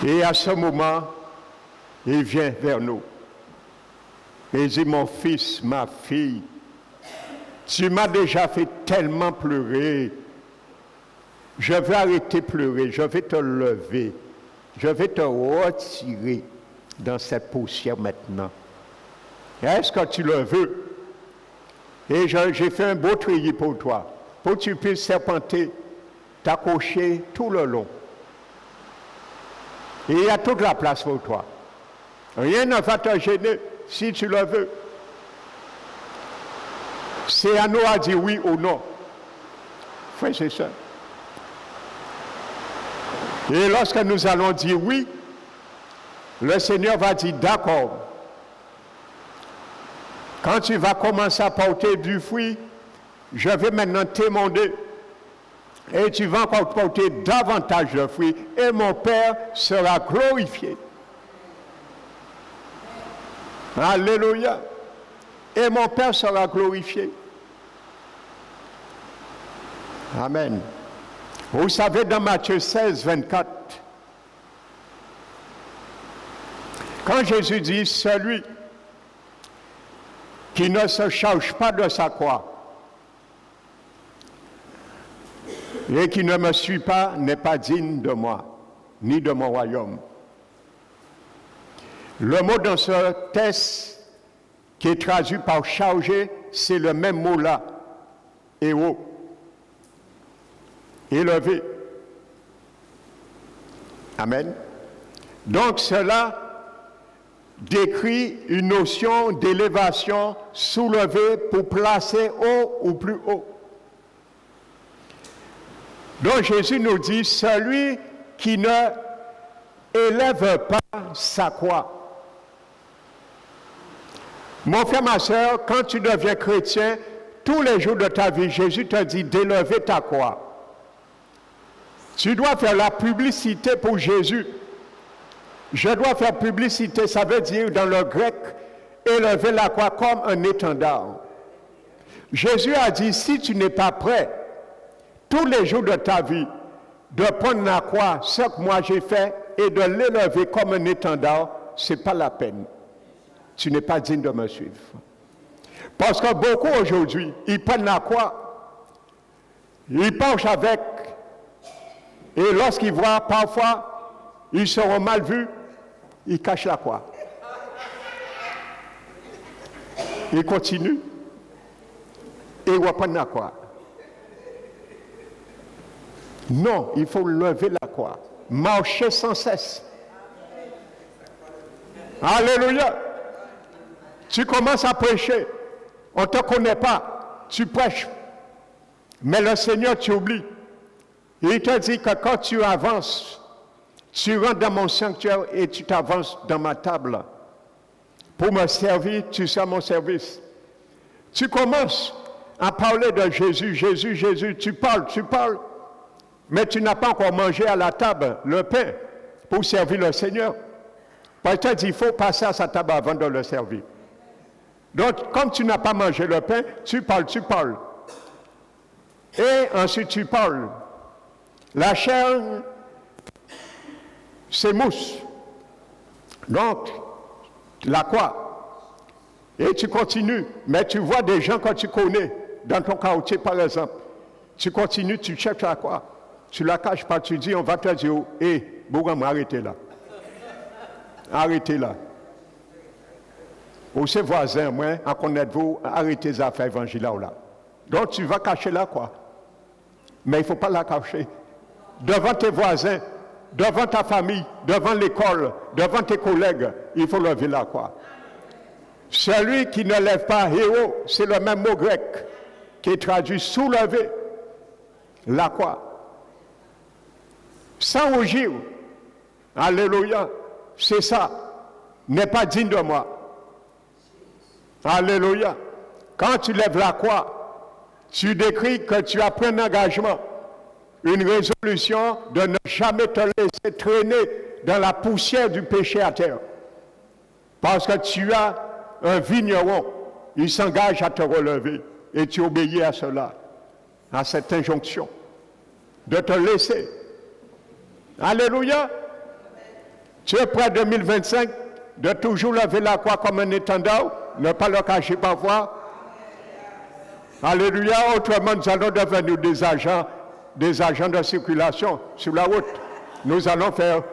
Speaker 1: Et à ce moment, il vient vers nous. Et il dit, mon fils, ma fille, tu m'as déjà fait tellement pleurer. Je vais arrêter de pleurer, je vais te lever. Je vais te retirer dans cette poussière maintenant. Est-ce que tu le veux? Et j'ai fait un beau treillis pour toi, pour que tu puisses serpenter, t'accrocher tout le long. Et il y a toute la place pour toi. Rien ne va te gêner si tu le veux. C'est à nous à dire oui ou non. Frère, c'est ça. Et lorsque nous allons dire oui, le Seigneur va dire d'accord. Quand tu vas commencer à porter du fruit, je vais maintenant t'émonder. Et tu vas encore porter davantage de fruits. Et mon Père sera glorifié. Alléluia. Et mon Père sera glorifié. Amen. Vous savez, dans Matthieu 16, 24, quand Jésus dit, celui qui ne se charge pas de sa croix et qui ne me suit pas n'est pas digne de moi, ni de mon royaume. Le mot dans ce texte qui est traduit par charger, c'est le même mot là, héros, élevé. Amen. Donc cela décrit une notion d'élévation soulevée pour placer haut ou plus haut. Donc Jésus nous dit, celui qui ne élève pas sa croix. Mon frère, ma soeur, quand tu deviens chrétien, tous les jours de ta vie, Jésus te dit d'élever ta croix. Tu dois faire la publicité pour Jésus. Je dois faire publicité, ça veut dire dans le grec, élever la croix comme un étendard. Jésus a dit, si tu n'es pas prêt, tous les jours de ta vie, de prendre la croix, ce que moi j'ai fait, et de l'élever comme un étendard, ce n'est pas la peine. Tu n'es pas digne de me suivre. Parce que beaucoup aujourd'hui, ils prennent la croix, ils penchent avec, et lorsqu'ils voient parfois, ils seront mal vus, ils cachent la croix. Ils continuent, et ils reprennent la croix. Non, il faut lever la croix, marcher sans cesse. Alléluia. Tu commences à prêcher, on ne te connaît pas, tu prêches, mais le Seigneur t'oublie. Il te dit que quand tu avances, tu rentres dans mon sanctuaire et tu t'avances dans ma table. Pour me servir, tu sais mon service. Tu commences à parler de Jésus, Jésus, Jésus, tu parles, mais tu n'as pas encore mangé à la table le pain pour servir le Seigneur. Peut-être il faut passer à sa table avant de le servir. Donc, comme tu n'as pas mangé le pain, tu parles. Et ensuite tu parles. La chair s'émousse. Donc, la croix. Et tu continues. Mais tu vois des gens que tu connais, dans ton quartier par exemple. Tu continues, tu cherches la croix. Tu la caches pas, tu dis, on va te dire, hé, Bougam, arrêtez là. Arrêtez là. Ou ses voisins, moi, à connaître-vous, arrêtez les affaires évangiles là. Donc tu vas cacher la croix. Mais il ne faut pas la cacher. Devant tes voisins, devant ta famille, devant l'école, devant tes collègues, il faut lever la croix. Celui qui ne lève pas héros, c'est le même mot grec qui traduit soulever la croix. Sans rougir. Alléluia. C'est ça. N'est pas digne de moi. Alléluia. Quand tu lèves la croix, tu décris que tu as pris un engagement, une résolution de ne jamais te laisser traîner dans la poussière du péché à terre. Parce que tu as un vigneron, il s'engage à te relever et tu obéis à cela, à cette injonction, de te laisser. Alléluia. Tu es prêt 2025 de toujours lever la croix comme un étendard, ne pas le cacher parfois. Alléluia. Autrement, nous allons devenir des agents de circulation sur la route. Nous allons devenir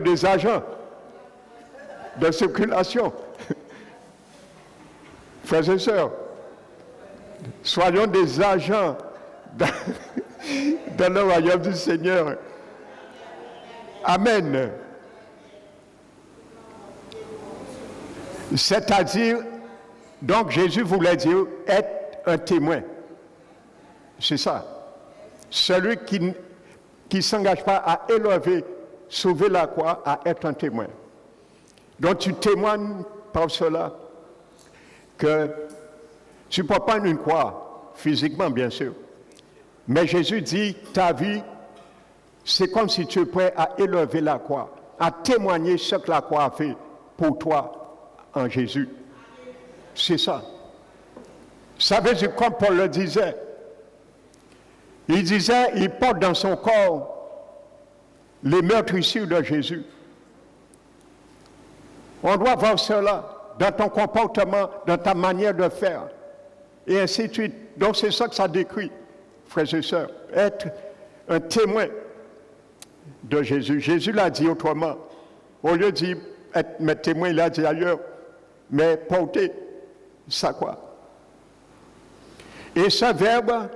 Speaker 1: des agents de circulation. Frères et sœurs, soyons des agents dans le royaume du Seigneur. Amen. C'est-à-dire, donc Jésus voulait dire être un témoin. C'est ça. Celui qui ne s'engage pas à élever, sauver la croix, à être un témoin. Donc tu témoignes par cela que tu ne peux pas une croix, physiquement bien sûr. Mais Jésus dit, ta vie, c'est comme si tu es prêt à élever la croix, à témoigner ce que la croix a fait pour toi en Jésus. C'est ça. Ça veut dire, comme Paul le disait, il porte dans son corps les meurtrissures de Jésus. On doit voir cela dans ton comportement, dans ta manière de faire, et ainsi de suite. Donc c'est ça que ça décrit, frères et sœurs, être un témoin de Jésus. Jésus l'a dit autrement. Au lieu de dire être témoin, il a dit ailleurs, mais porter sa croix. Et ce verbe,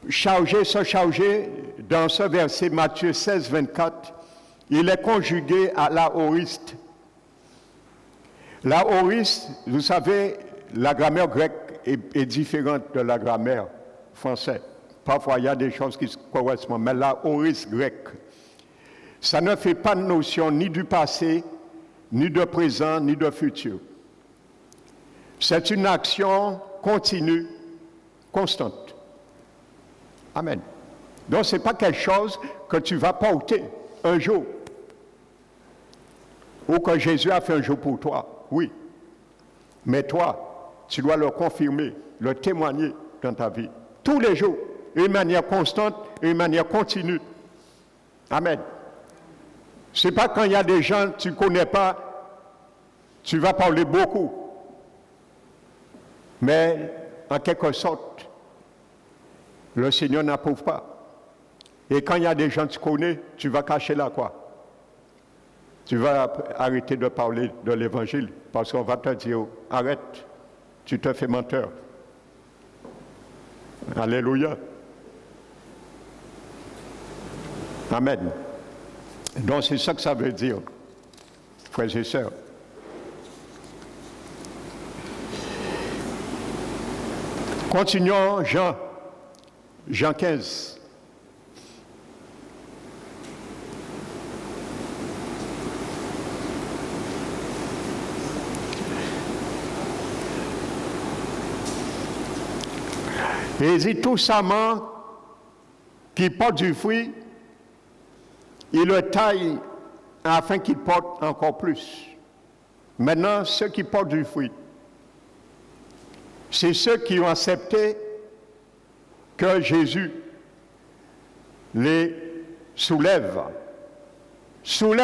Speaker 1: charger, se charger, dans ce verset Matthieu 16, 24, il est conjugué à la aoriste. La aoriste, vous savez, la grammaire grecque est différente de la grammaire française. Parfois, il y a des choses qui se correspondent, mais la aoriste grecque, ça ne fait pas notion ni du passé, ni de présent, ni de futur. C'est une action continue constante. Amen. Donc, ce n'est pas quelque chose que tu vas porter un jour. Ou que Jésus a fait un jour pour toi. Oui. Mais toi, tu dois le confirmer, le témoigner dans ta vie. Tous les jours, d'une manière constante, d'une manière continue. Amen. Ce n'est pas quand il y a des gens que tu ne connais pas, tu vas parler beaucoup. Mais, en quelque sorte, le Seigneur n'approuve pas. Et quand il y a des gens que tu connais, tu vas cacher là quoi? Tu vas arrêter de parler de l'évangile parce qu'on va te dire, arrête, tu te fais menteur. Alléluia. Amen. Donc c'est ça que ça veut dire, frères et sœurs. Continuons, Jean 15. Et il dit, tout sarment qui porte du fruit, il le taille afin qu'il porte encore plus. Maintenant, ceux qui portent du fruit, c'est ceux qui ont accepté que Jésus les soulève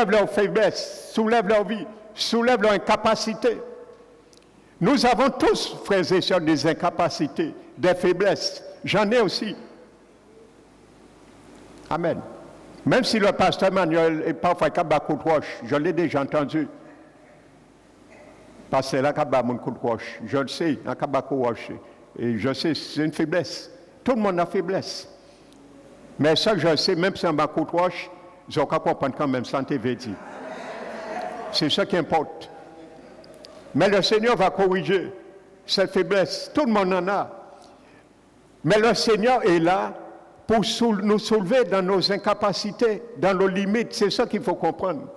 Speaker 1: leur faiblesse, soulève leur vie, soulève leur incapacité. Nous avons tous, frères et sœurs, des incapacités, des faiblesses. J'en ai aussi. Amen. Même si le pasteur Manuel est parfois capable de roche, je l'ai déjà entendu. Parce que là, capable de coup de roche, je le sais, capable de roche. Et je sais, c'est une faiblesse. Tout le monde a faiblesse. Mais ça, je sais, même si on a coup de roche, je vais comprendre quand même, santé védi. C'est ça qui importe. Mais le Seigneur va corriger cette faiblesse. Tout le monde en a. Mais le Seigneur est là pour nous soulever dans nos incapacités, dans nos limites. C'est ça qu'il faut comprendre.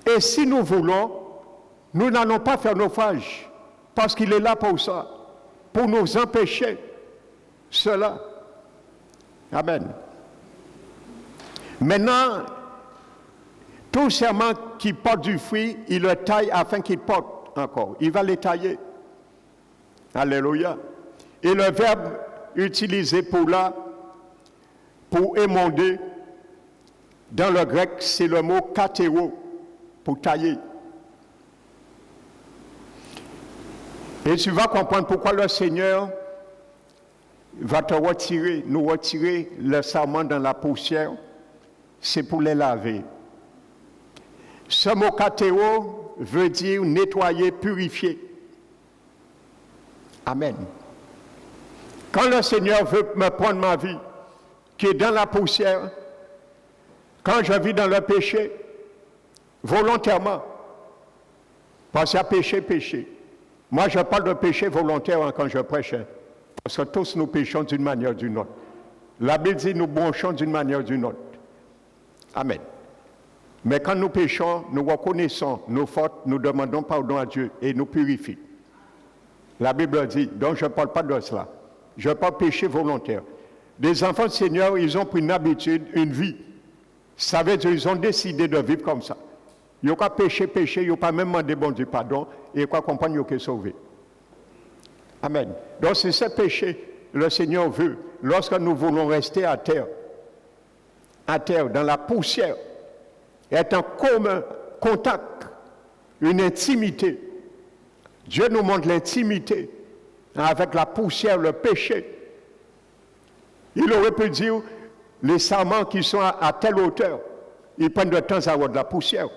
Speaker 1: Et si nous voulons, nous n'allons pas faire naufrage, parce qu'il est là pour ça, pour nous empêcher cela. Amen. Maintenant, tout serment qui porte du fruit, il le taille afin qu'il porte encore. Il va les tailler. Alléluia. Et le verbe utilisé pour là, pour émonder, dans le grec, c'est le mot katéo, pour tailler. Et tu vas comprendre pourquoi le Seigneur va te retirer, nous retirer le sarment dans la poussière, c'est pour les laver. Ce mot katéo veut dire nettoyer, purifier. Amen. Quand le Seigneur veut me prendre ma vie, qui est dans la poussière, quand je vis dans le péché, volontairement, parce qu'il y a péché. Moi, je parle de péché volontaire quand je prêche, parce que tous nous péchons d'une manière ou d'une autre. La Bible dit nous bronchons d'une manière ou d'une autre. Amen. Mais quand nous péchons, nous reconnaissons nos fautes, nous demandons pardon à Dieu et nous purifions. La Bible dit, donc je ne parle pas de cela. Je parle de péché volontaire. Des enfants du Seigneur, ils ont pris une habitude, une vie. Ça veut dire qu'ils ont décidé de vivre comme ça. Ils n'ont pas péché, ils n'ont pas même demandé bon Dieu pardon, et ils n'ont comprendre qu'ils sont sauvés. Amen. Donc c'est ce péché, le Seigneur veut, lorsque nous voulons rester à terre, dans la poussière, être en commun contact, une intimité. Dieu nous montre l'intimité avec la poussière, le péché. Il aurait pu dire, les sarments qui sont à telle hauteur, ils prennent de temps à avoir de la poussière.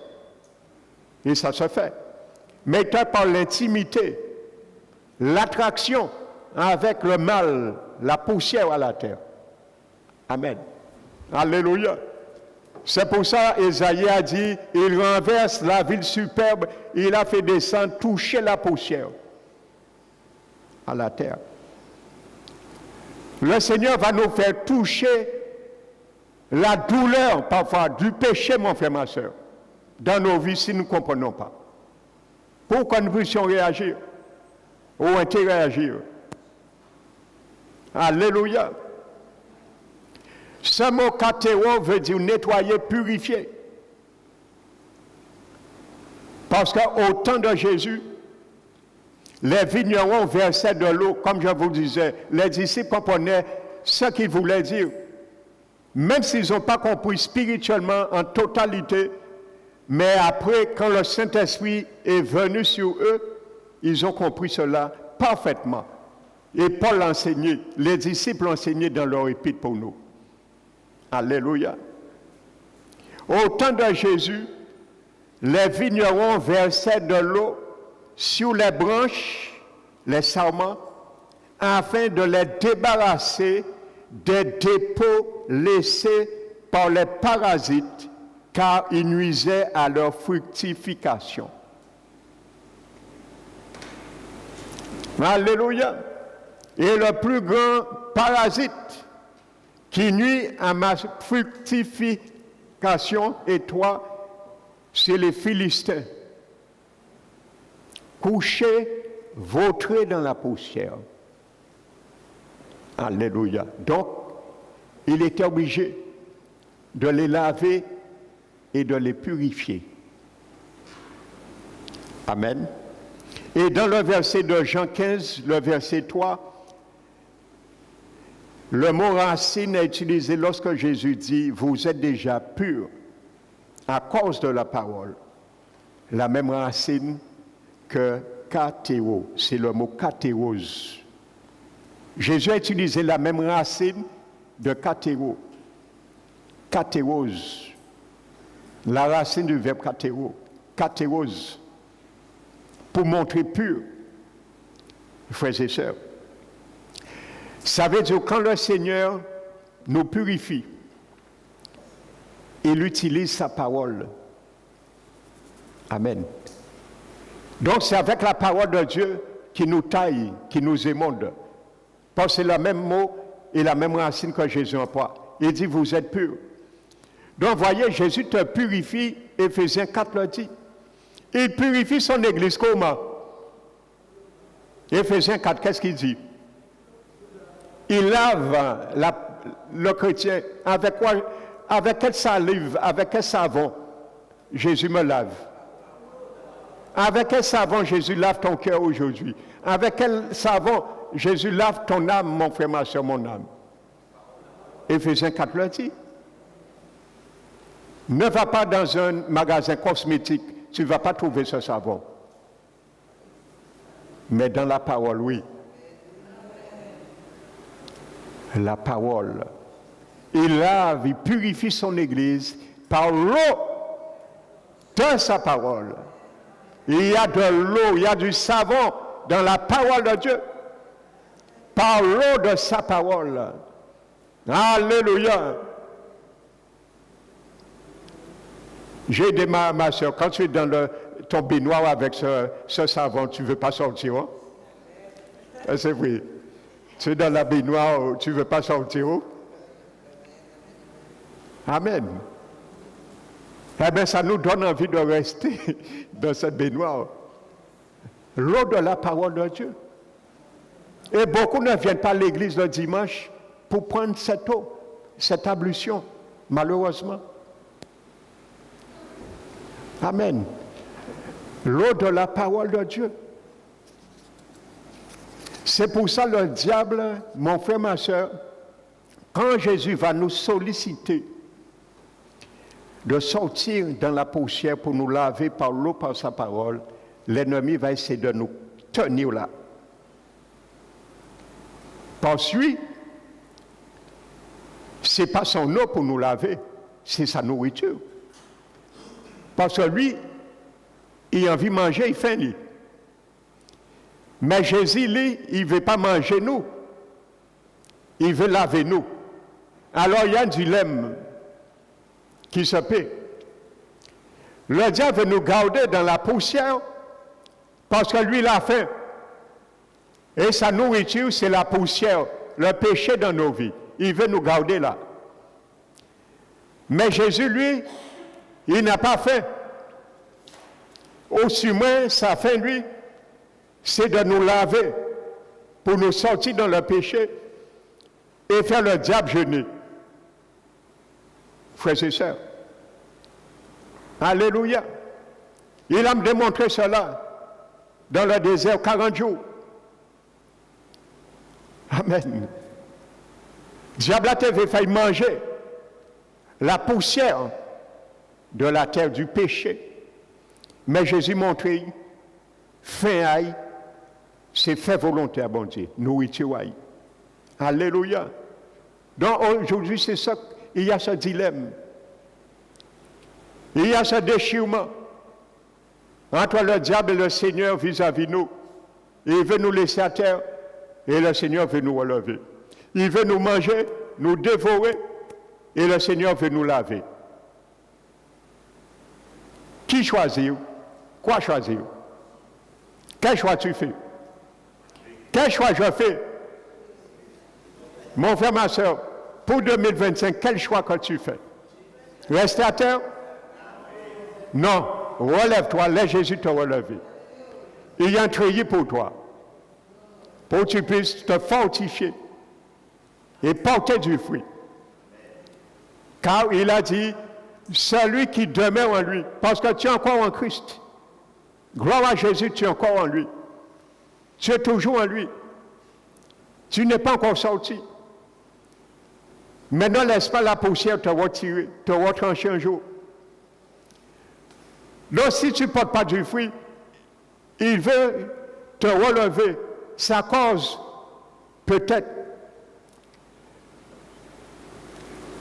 Speaker 1: Et ça se fait. Mais par l'intimité, l'attraction avec le mal, la poussière à la terre. Amen. Alléluia. C'est pour ça Ésaïe a dit, il renverse la ville superbe, il a fait descendre, toucher la poussière à la terre. Le Seigneur va nous faire toucher la douleur parfois du péché, mon frère, ma soeur, dans nos vies si nous ne comprenons pas. Pour que nous puissions réagir ou interagir. Alléluia. Ce mot katéo veut dire nettoyer, purifier. Parce qu'au temps de Jésus, les vignerons versaient de l'eau, comme je vous disais. Les disciples comprenaient ce qu'il voulait dire. Même s'ils n'ont pas compris spirituellement en totalité, mais après, quand le Saint-Esprit est venu sur eux, ils ont compris cela parfaitement. Et Paul l'enseignait, les disciples l'enseignaient dans leur épître pour nous. Alléluia. Au temps de Jésus, les vignerons versaient de l'eau sur les branches, les sarments, afin de les débarrasser des dépôts laissés par les parasites, car ils nuisaient à leur fructification. Alléluia. Et le plus grand parasite qui nuit à ma fructification et toi, c'est les Philistins. Couchés, vautrés dans la poussière. Alléluia. Donc, il était obligé de les laver et de les purifier. Amen. Et dans le verset de Jean 15, le verset 3, le mot racine est utilisé lorsque Jésus dit « Vous êtes déjà purs à cause de la parole ». La même racine que katéo, c'est le mot katéos. Jésus a utilisé la même racine de katéo. Katéos. La racine du verbe katéo. Katéos. Pour montrer pur, frères et sœurs. Ça veut dire que quand le Seigneur nous purifie, il utilise sa parole. Amen. Donc c'est avec la parole de Dieu qui nous taille, qui nous émonde. Parce que c'est le même mot et la même racine que Jésus emploie. Il dit, vous êtes purs. Donc voyez, Jésus te purifie, Éphésiens 4 le dit. Il purifie son Église comment? Éphésiens 4, qu'est-ce qu'il dit? Il lave le chrétien avec quoi? Avec quelle salive? Avec quel savon? Jésus me lave. Avec quel savon Jésus lave ton cœur aujourd'hui? Avec quel savon Jésus lave ton âme, mon frère, ma soeur, mon âme? Éphésiens 4 le dit. Ne va pas dans un magasin cosmétique, tu ne vas pas trouver ce savon. Mais dans la parole, oui. La parole. Il lave, il purifie son Église par l'eau de sa parole. Il y a de l'eau, il y a du savon dans la parole de Dieu. Par l'eau de sa parole. Alléluia. J'ai dit ma soeur, quand tu es dans ton baignoire avec ce savon, tu ne veux pas sortir. Hein? C'est vrai. Tu es dans la baignoire, tu ne veux pas sortir. Hein? Amen. Eh bien, ça nous donne envie de rester dans cette baignoire. L'eau de la parole de Dieu. Et beaucoup ne viennent pas à l'église le dimanche pour prendre cette eau, cette ablution, malheureusement. Amen. L'eau de la parole de Dieu. C'est pour ça le diable, mon frère, ma soeur, quand Jésus va nous solliciter de sortir dans la poussière pour nous laver par l'eau, par sa parole, l'ennemi va essayer de nous tenir là. Parce que lui, ce n'est pas son eau pour nous laver, c'est sa nourriture. Parce que lui, il a envie de manger, il faim. Mais Jésus, lui, il ne veut pas manger nous. Il veut laver nous. Alors il y a un dilemme qui se paie. Le diable veut nous garder dans la poussière parce que lui, il a faim. Et sa nourriture, c'est la poussière, le péché dans nos vies. Il veut nous garder là. Mais Jésus, lui, il n'a pas faim. Aussi moins, sa faim, lui, c'est de nous laver pour nous sortir dans le péché et faire le diable jeûner. Frères et sœurs. Alléluia. Il a me démontré cela dans le désert 40 jours. Amen. Diable a failli manger la poussière de la terre du péché. Mais Jésus montré, fin aïe, c'est fait volonté à bon Dieu, nourriture aïe. Alléluia. Donc aujourd'hui, c'est ça, il y a ce dilemme. Il y a ce déchirement entre le diable et le Seigneur vis-à-vis nous. Il veut nous laisser à terre et le Seigneur veut nous relever. Il veut nous manger, nous dévorer et le Seigneur veut nous laver. Qui choisit? Quoi choisir? Quel choix tu fais? Quel choix je fais? Mon frère, ma soeur, pour 2025, quel choix que tu fais? Rester à terre? Non, relève-toi, laisse Jésus te relever. Il y a un treillis pour toi, pour que tu puisses te fortifier et porter du fruit. Car il a dit, celui qui demeure en lui, parce que tu es encore en Christ. Gloire à Jésus, tu es encore en lui. Tu es toujours en lui. Tu n'es pas encore sorti. Maintenant, laisse pas la poussière te retirer, te retrancher un jour. Donc, si tu ne portes pas du fruit, il veut te relever. Ça cause peut-être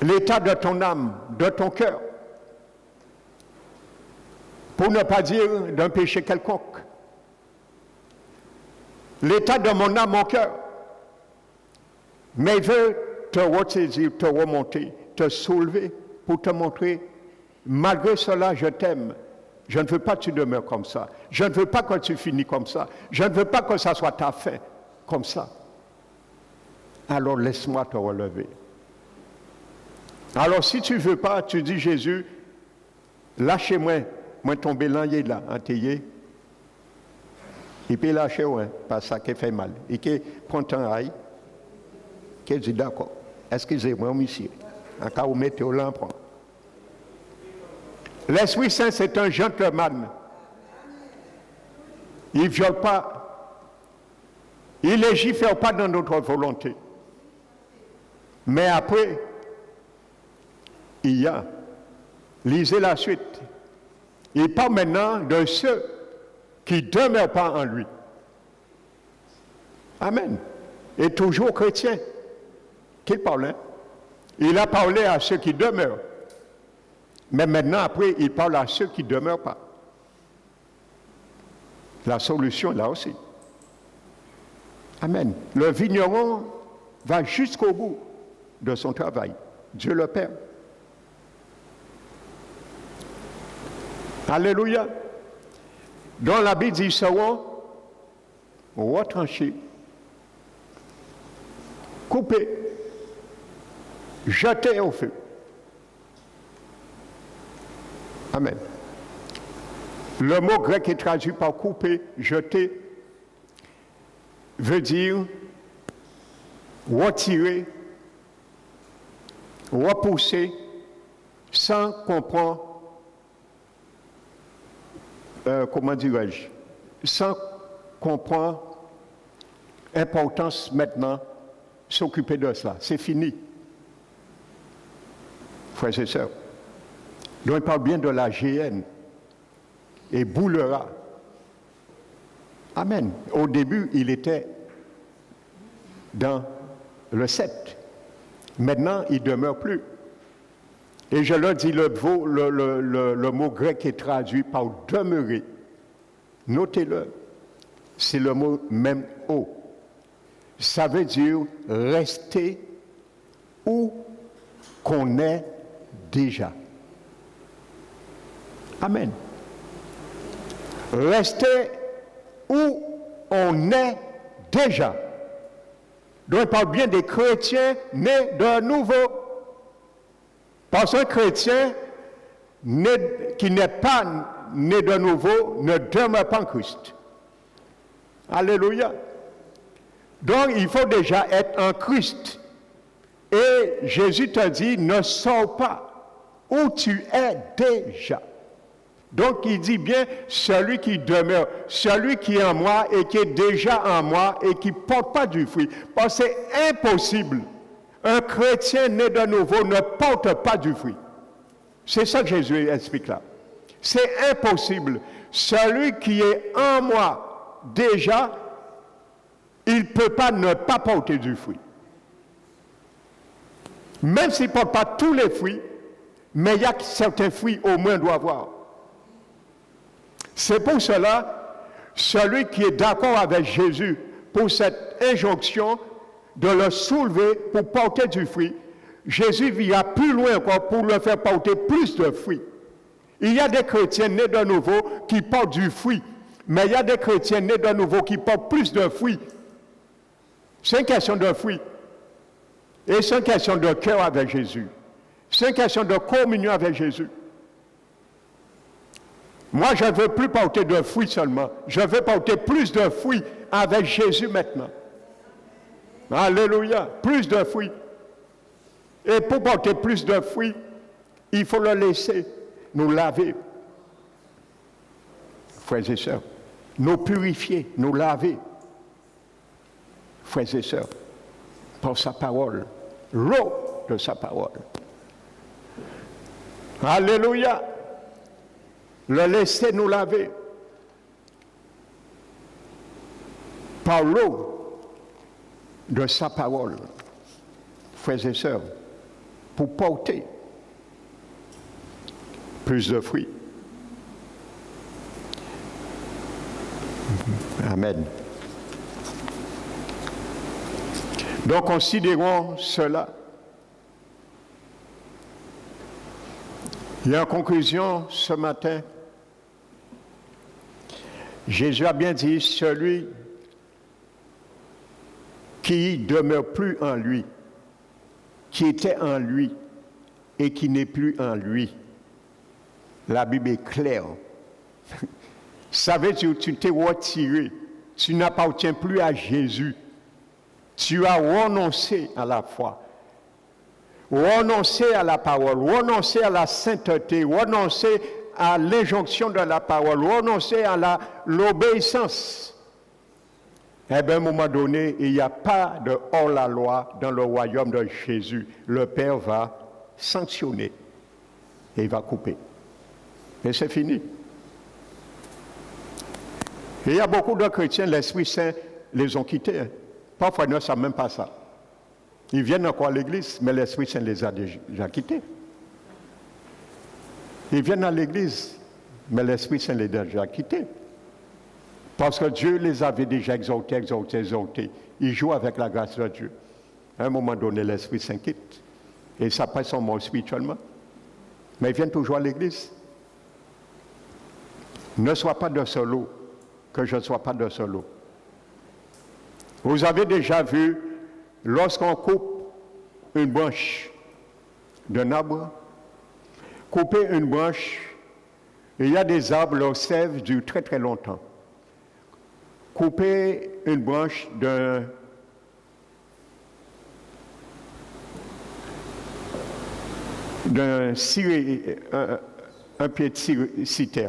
Speaker 1: l'état de ton âme, de ton cœur. Pour ne pas dire d'un péché quelconque. L'état de mon âme, mon cœur. Mais il veut te ressaisir, te remonter, te soulever pour te montrer, malgré cela, je t'aime. Je ne veux pas que tu demeures comme ça. Je ne veux pas que tu finis comme ça. Je ne veux pas que ça soit ta fin comme ça. Alors laisse-moi te relever. Alors si tu ne veux pas, tu dis Jésus, lâchez-moi, moi tomber là, il est là, entaillé. Il peut lâcher, ouais, pas ça qui fait mal. Il peut prendre un rail, qui dit d'accord, excusez-moi, monsieur, en cas où vous mettez au lampe. L'Esprit Saint, c'est un gentleman. Il ne viole pas. Il ne légifère pas dans notre volonté. Mais après, il y a, lisez la suite. Il parle maintenant de ceux qui ne demeurent pas en lui. Amen. Et toujours chrétien. Qu'il parlait? Il a parlé à ceux qui demeurent. Mais maintenant, après, il parle à ceux qui ne demeurent pas. La solution là aussi. Amen. Le vigneron va jusqu'au bout de son travail. Dieu le Père. Alléluia. Dans la Bible, ils seront retranchés, coupés, jetés au feu. Amen. Le mot grec est traduit par couper, jeter, veut dire retirer, repousser, sans comprendre, comment dirais-je, sans comprendre importance maintenant, s'occuper de cela. C'est fini. Frères et sœurs. Donc il parle bien de la GN et boulera. Amen. Au début, il était dans le 7. Maintenant, il ne demeure plus. Et je leur dis, le mot grec est traduit par demeurer. Notez-le. C'est le mot même o. Ça veut dire rester où qu'on est déjà. Amen. Rester où on est déjà. Donc, il parle bien des chrétiens nés de nouveau. Parce qu'un chrétien qui n'est pas né de nouveau ne demeure pas en Christ. Alléluia. Donc, il faut déjà être en Christ Et Jésus te dit, ne sors pas où tu es déjà. Donc il dit bien, celui qui demeure, celui qui est en moi et qui est déjà en moi et qui ne porte pas du fruit. Parce que c'est impossible. Un chrétien né de nouveau ne porte pas du fruit. C'est ça que Jésus explique là. C'est impossible. Celui qui est en moi déjà, il ne peut pas ne pas porter du fruit. Même s'il ne porte pas tous les fruits, mais il y a certains fruits au moins doit avoir. C'est pour cela, celui qui est d'accord avec Jésus pour cette injonction de le soulever pour porter du fruit, Jésus ira plus loin encore pour le faire porter plus de fruits. Il y a des chrétiens nés de nouveau qui portent du fruit, mais il y a des chrétiens nés de nouveau qui portent plus de fruits. C'est une question de fruits. Et c'est une question de cœur avec Jésus. C'est une question de communion avec Jésus. Moi, je ne veux plus porter de fruits seulement. Je veux porter plus de fruits avec Jésus maintenant. Alléluia. Plus de fruits. Et pour porter plus de fruits, il faut le laisser nous laver. Frères et sœurs, nous purifier, nous laver. Frères et sœurs, par sa parole, l'eau de sa parole. Alléluia. Le laisser nous laver par l'eau de sa parole, frères et sœurs, pour porter plus de fruits. Amen. Donc, considérons cela. Et en conclusion, ce matin, Jésus a bien dit, celui qui ne demeure plus en lui, qui était en lui et qui n'est plus en lui. La Bible est claire. Ça veut dire que tu t'es retiré, tu n'appartiens plus à Jésus. Tu as renoncé à la foi, renoncé à la parole, renoncé à la sainteté, renoncé à l'injonction de la parole, renoncer à l'obéissance. Eh bien, à un moment donné, il n'y a pas de hors-la-loi dans le royaume de Jésus. Le Père va sanctionner et il va couper. Et c'est fini. Et il y a beaucoup de chrétiens, l'Esprit Saint les ont quittés. Parfois, ils ne savent même pas ça. Ils viennent encore à l'église, mais l'Esprit Saint les a déjà quittés. Ils viennent à l'église, mais l'Esprit Saint les a déjà quittés. Parce que Dieu les avait déjà exaltés. Ils jouent avec la grâce de Dieu. À un moment donné, l'Esprit Saint quitte. Et ça passe son mort spirituellement. Mais ils viennent toujours à l'église. Ne sois pas de ce lot, que je ne sois pas de ce lot. Vous avez déjà vu, lorsqu'on coupe une branche d'un arbre, couper une branche, il y a des arbres, leur sève dure très très longtemps. Couper une branche un pied de citer,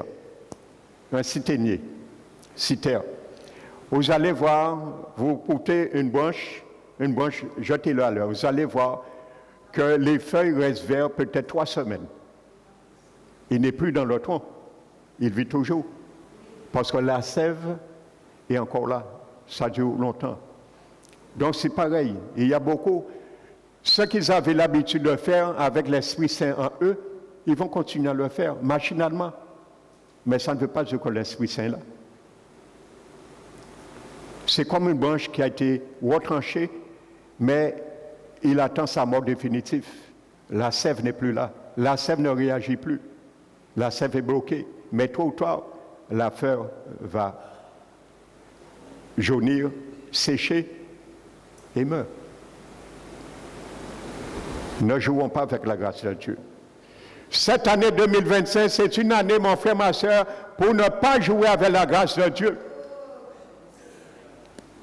Speaker 1: un citénier, citer. Vous allez voir, vous coupez une branche, jetez-le à l'heure. Vous allez voir que les feuilles restent vertes peut-être 3 semaines. Il n'est plus dans le tronc. Il vit toujours. Parce que la sève est encore là. Ça dure longtemps. Donc c'est pareil. Il y a beaucoup. Ce qu'ils avaient l'habitude de faire avec l'Esprit Saint en eux, ils vont continuer à le faire machinalement. Mais ça ne veut pas dire que l'Esprit Saint est là. C'est comme une branche qui a été retranchée, mais il attend sa mort définitive. La sève n'est plus là. La sève ne réagit plus. La sève est bloquée. Mais tôt ou tard, la feuille va jaunir, sécher et meurt. Ne jouons pas avec la grâce de Dieu. Cette année 2025, c'est une année, mon frère, ma soeur, pour ne pas jouer avec la grâce de Dieu.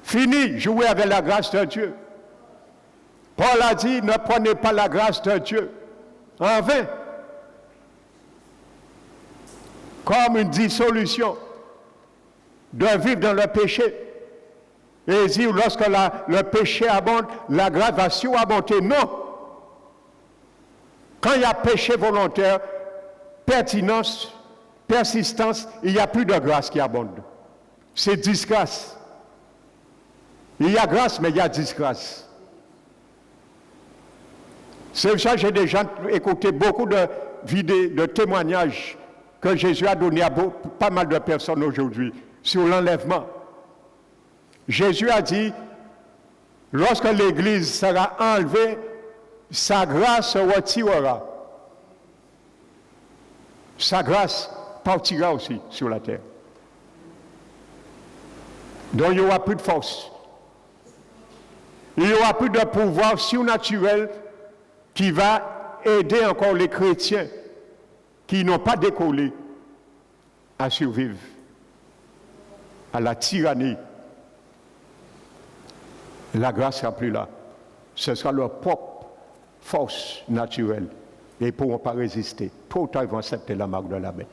Speaker 1: Fini, jouer avec la grâce de Dieu. Paul Paul a dit, ne prenez pas la grâce de Dieu en vain, comme une dissolution de vivre dans le péché. Et il dit, lorsque le péché abonde, la grâce va surabonder. Non. Quand il y a péché volontaire, pertinence, persistance, il n'y a plus de grâce qui abonde. C'est disgrâce. Il y a grâce, mais il y a disgrâce. C'est pour ça que j'ai déjà écouté beaucoup de vidéos, de témoignages que Jésus a donné à pas mal de personnes aujourd'hui sur l'enlèvement. Jésus a dit, lorsque l'Église sera enlevée, sa grâce se retirera. Sa grâce partira aussi sur la terre. Donc il n'y aura plus de force. Il n'y aura plus de pouvoir surnaturel qui va aider encore les chrétiens qui n'ont pas décollé à survivre à la tyrannie. La grâce ne sera plus là. Ce sera leur propre force naturelle. Et ils ne pourront pas résister. Trop ou tard, ils vont accepter la marque de la bête.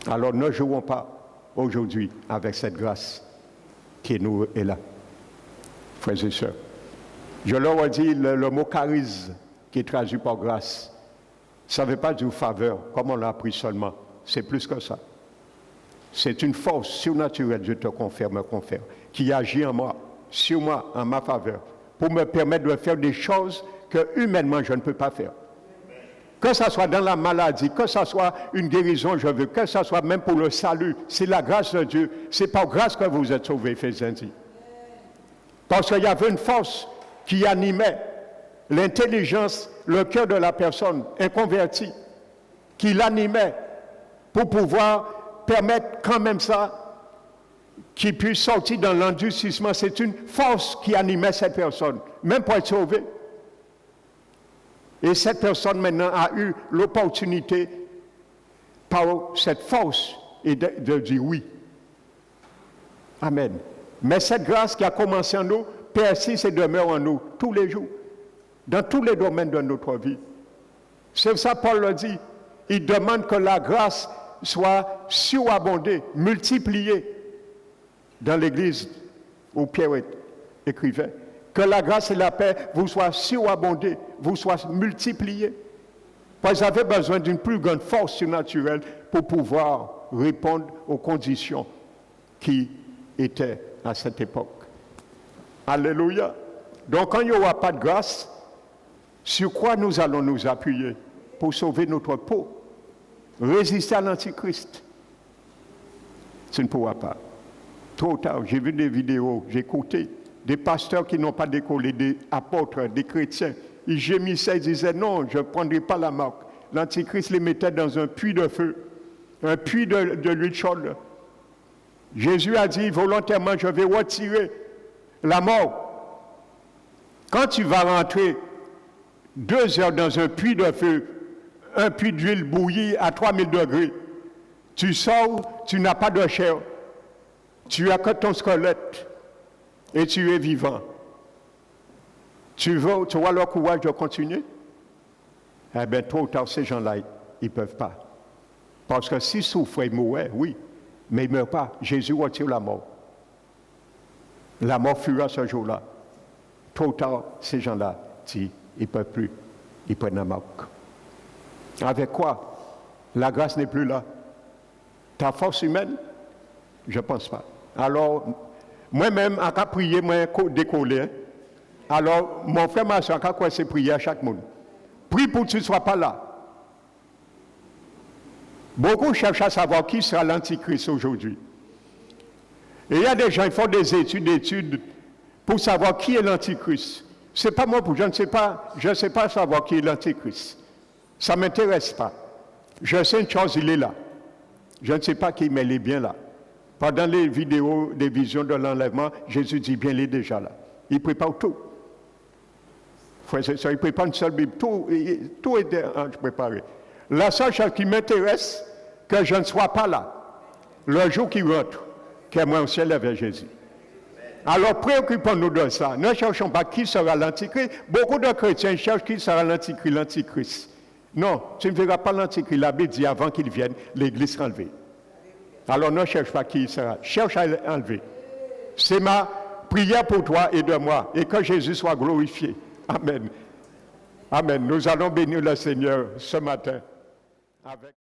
Speaker 1: Alors ne jouons pas aujourd'hui avec cette grâce qui nous est là. Frères et sœurs, je leur ai dit le mot charisme qui est traduit par grâce. Ça ne veut pas dire faveur, comme on l'a appris seulement. C'est plus que ça. C'est une force surnaturelle, Dieu te confère, me confère, qui agit en moi, sur moi, en ma faveur, pour me permettre de faire des choses que humainement je ne peux pas faire. Que ce soit dans la maladie, que ce soit une guérison, je veux, que ce soit même pour le salut, c'est la grâce de Dieu. C'est par grâce que vous êtes sauvés, Éphésiens dit. Parce qu'il y avait une force qui animait l'intelligence, le cœur de la personne inconvertie, qui l'animait pour pouvoir permettre quand même ça, qu'il puisse sortir dans l'endurcissement. C'est une force qui animait cette personne, même pour être sauvée. Et cette personne maintenant a eu l'opportunité, par cette force, et de dire oui. Amen. Mais cette grâce qui a commencé en nous, persiste et demeure en nous tous les jours, dans tous les domaines de notre vie. C'est ça Paul le dit. Il demande que la grâce soit surabondée, multipliée dans l'Église où Pierre écrivait. Que la grâce et la paix vous soient surabondées, vous soient multipliées. Vous avez besoin d'une plus grande force surnaturelle pour pouvoir répondre aux conditions qui étaient à cette époque. Alléluia. Donc quand il n'y aura pas de grâce, sur quoi nous allons nous appuyer pour sauver notre peau? Résister à l'Antichrist? Tu ne pourras pas. Trop tard, j'ai vu des vidéos, j'ai écouté des pasteurs qui n'ont pas décollé, des apôtres, des chrétiens. Ils gémissaient, ils disaient non, je ne prendrai pas la marque. L'Antichrist les mettait dans un puits de feu, un puits de l'huile chaude. Jésus a dit volontairement, je vais retirer la mort. Quand tu vas rentrer 2 heures dans un puits de feu, un puits d'huile bouillie à 3000 degrés, tu sors, tu n'as pas de chair, tu as que ton squelette et tu es vivant. Tu auras le courage de continuer? Eh bien, tôt ou tard, ces gens-là, ils ne peuvent pas. Parce que s'ils souffraient, ils mouraient, oui, mais ils ne meurent pas. Jésus retire la mort. La mort fuira ce jour-là. Tôt ou tard, ces gens-là, ils ne peuvent plus. Ils prennent la marque. Avec quoi? La grâce n'est plus là. Ta force humaine? Je ne pense pas. Alors, moi-même, à qu'à prier, moi, décoller. Hein? Alors, mon frère, ma soeur, à quoi c'est prier à chaque monde? Prie pour que tu ne sois pas là. Beaucoup cherchent à savoir qui sera l'Antichrist aujourd'hui. Et il y a des gens qui font des études pour savoir qui est l'Antichrist. Ce n'est pas moi, je ne sais pas savoir qui est l'Antichrist. Ça ne m'intéresse pas. Je sais une chose, il est là. Je ne sais pas qui, mais il est bien là. Pendant les vidéos, des visions de l'enlèvement, Jésus dit bien, il est déjà là. Il prépare tout. Frère, il prépare une seule Bible. Tout est préparé. La seule chose qui m'intéresse, que je ne sois pas là, le jour qu'il rentre, que moi au ciel avec Jésus. Alors préoccupons-nous de ça. Ne cherchons pas qui sera l'antichrist. Beaucoup de chrétiens cherchent qui sera l'antichrist. Non, tu ne verras pas l'antichrist. La Bible dit avant qu'il vienne, l'Église sera enlevée. Alors ne cherche pas qui il sera. Cherche à l'enlever. C'est ma prière pour toi et de moi. Et que Jésus soit glorifié. Amen. Amen. Nous allons bénir le Seigneur ce matin. Avec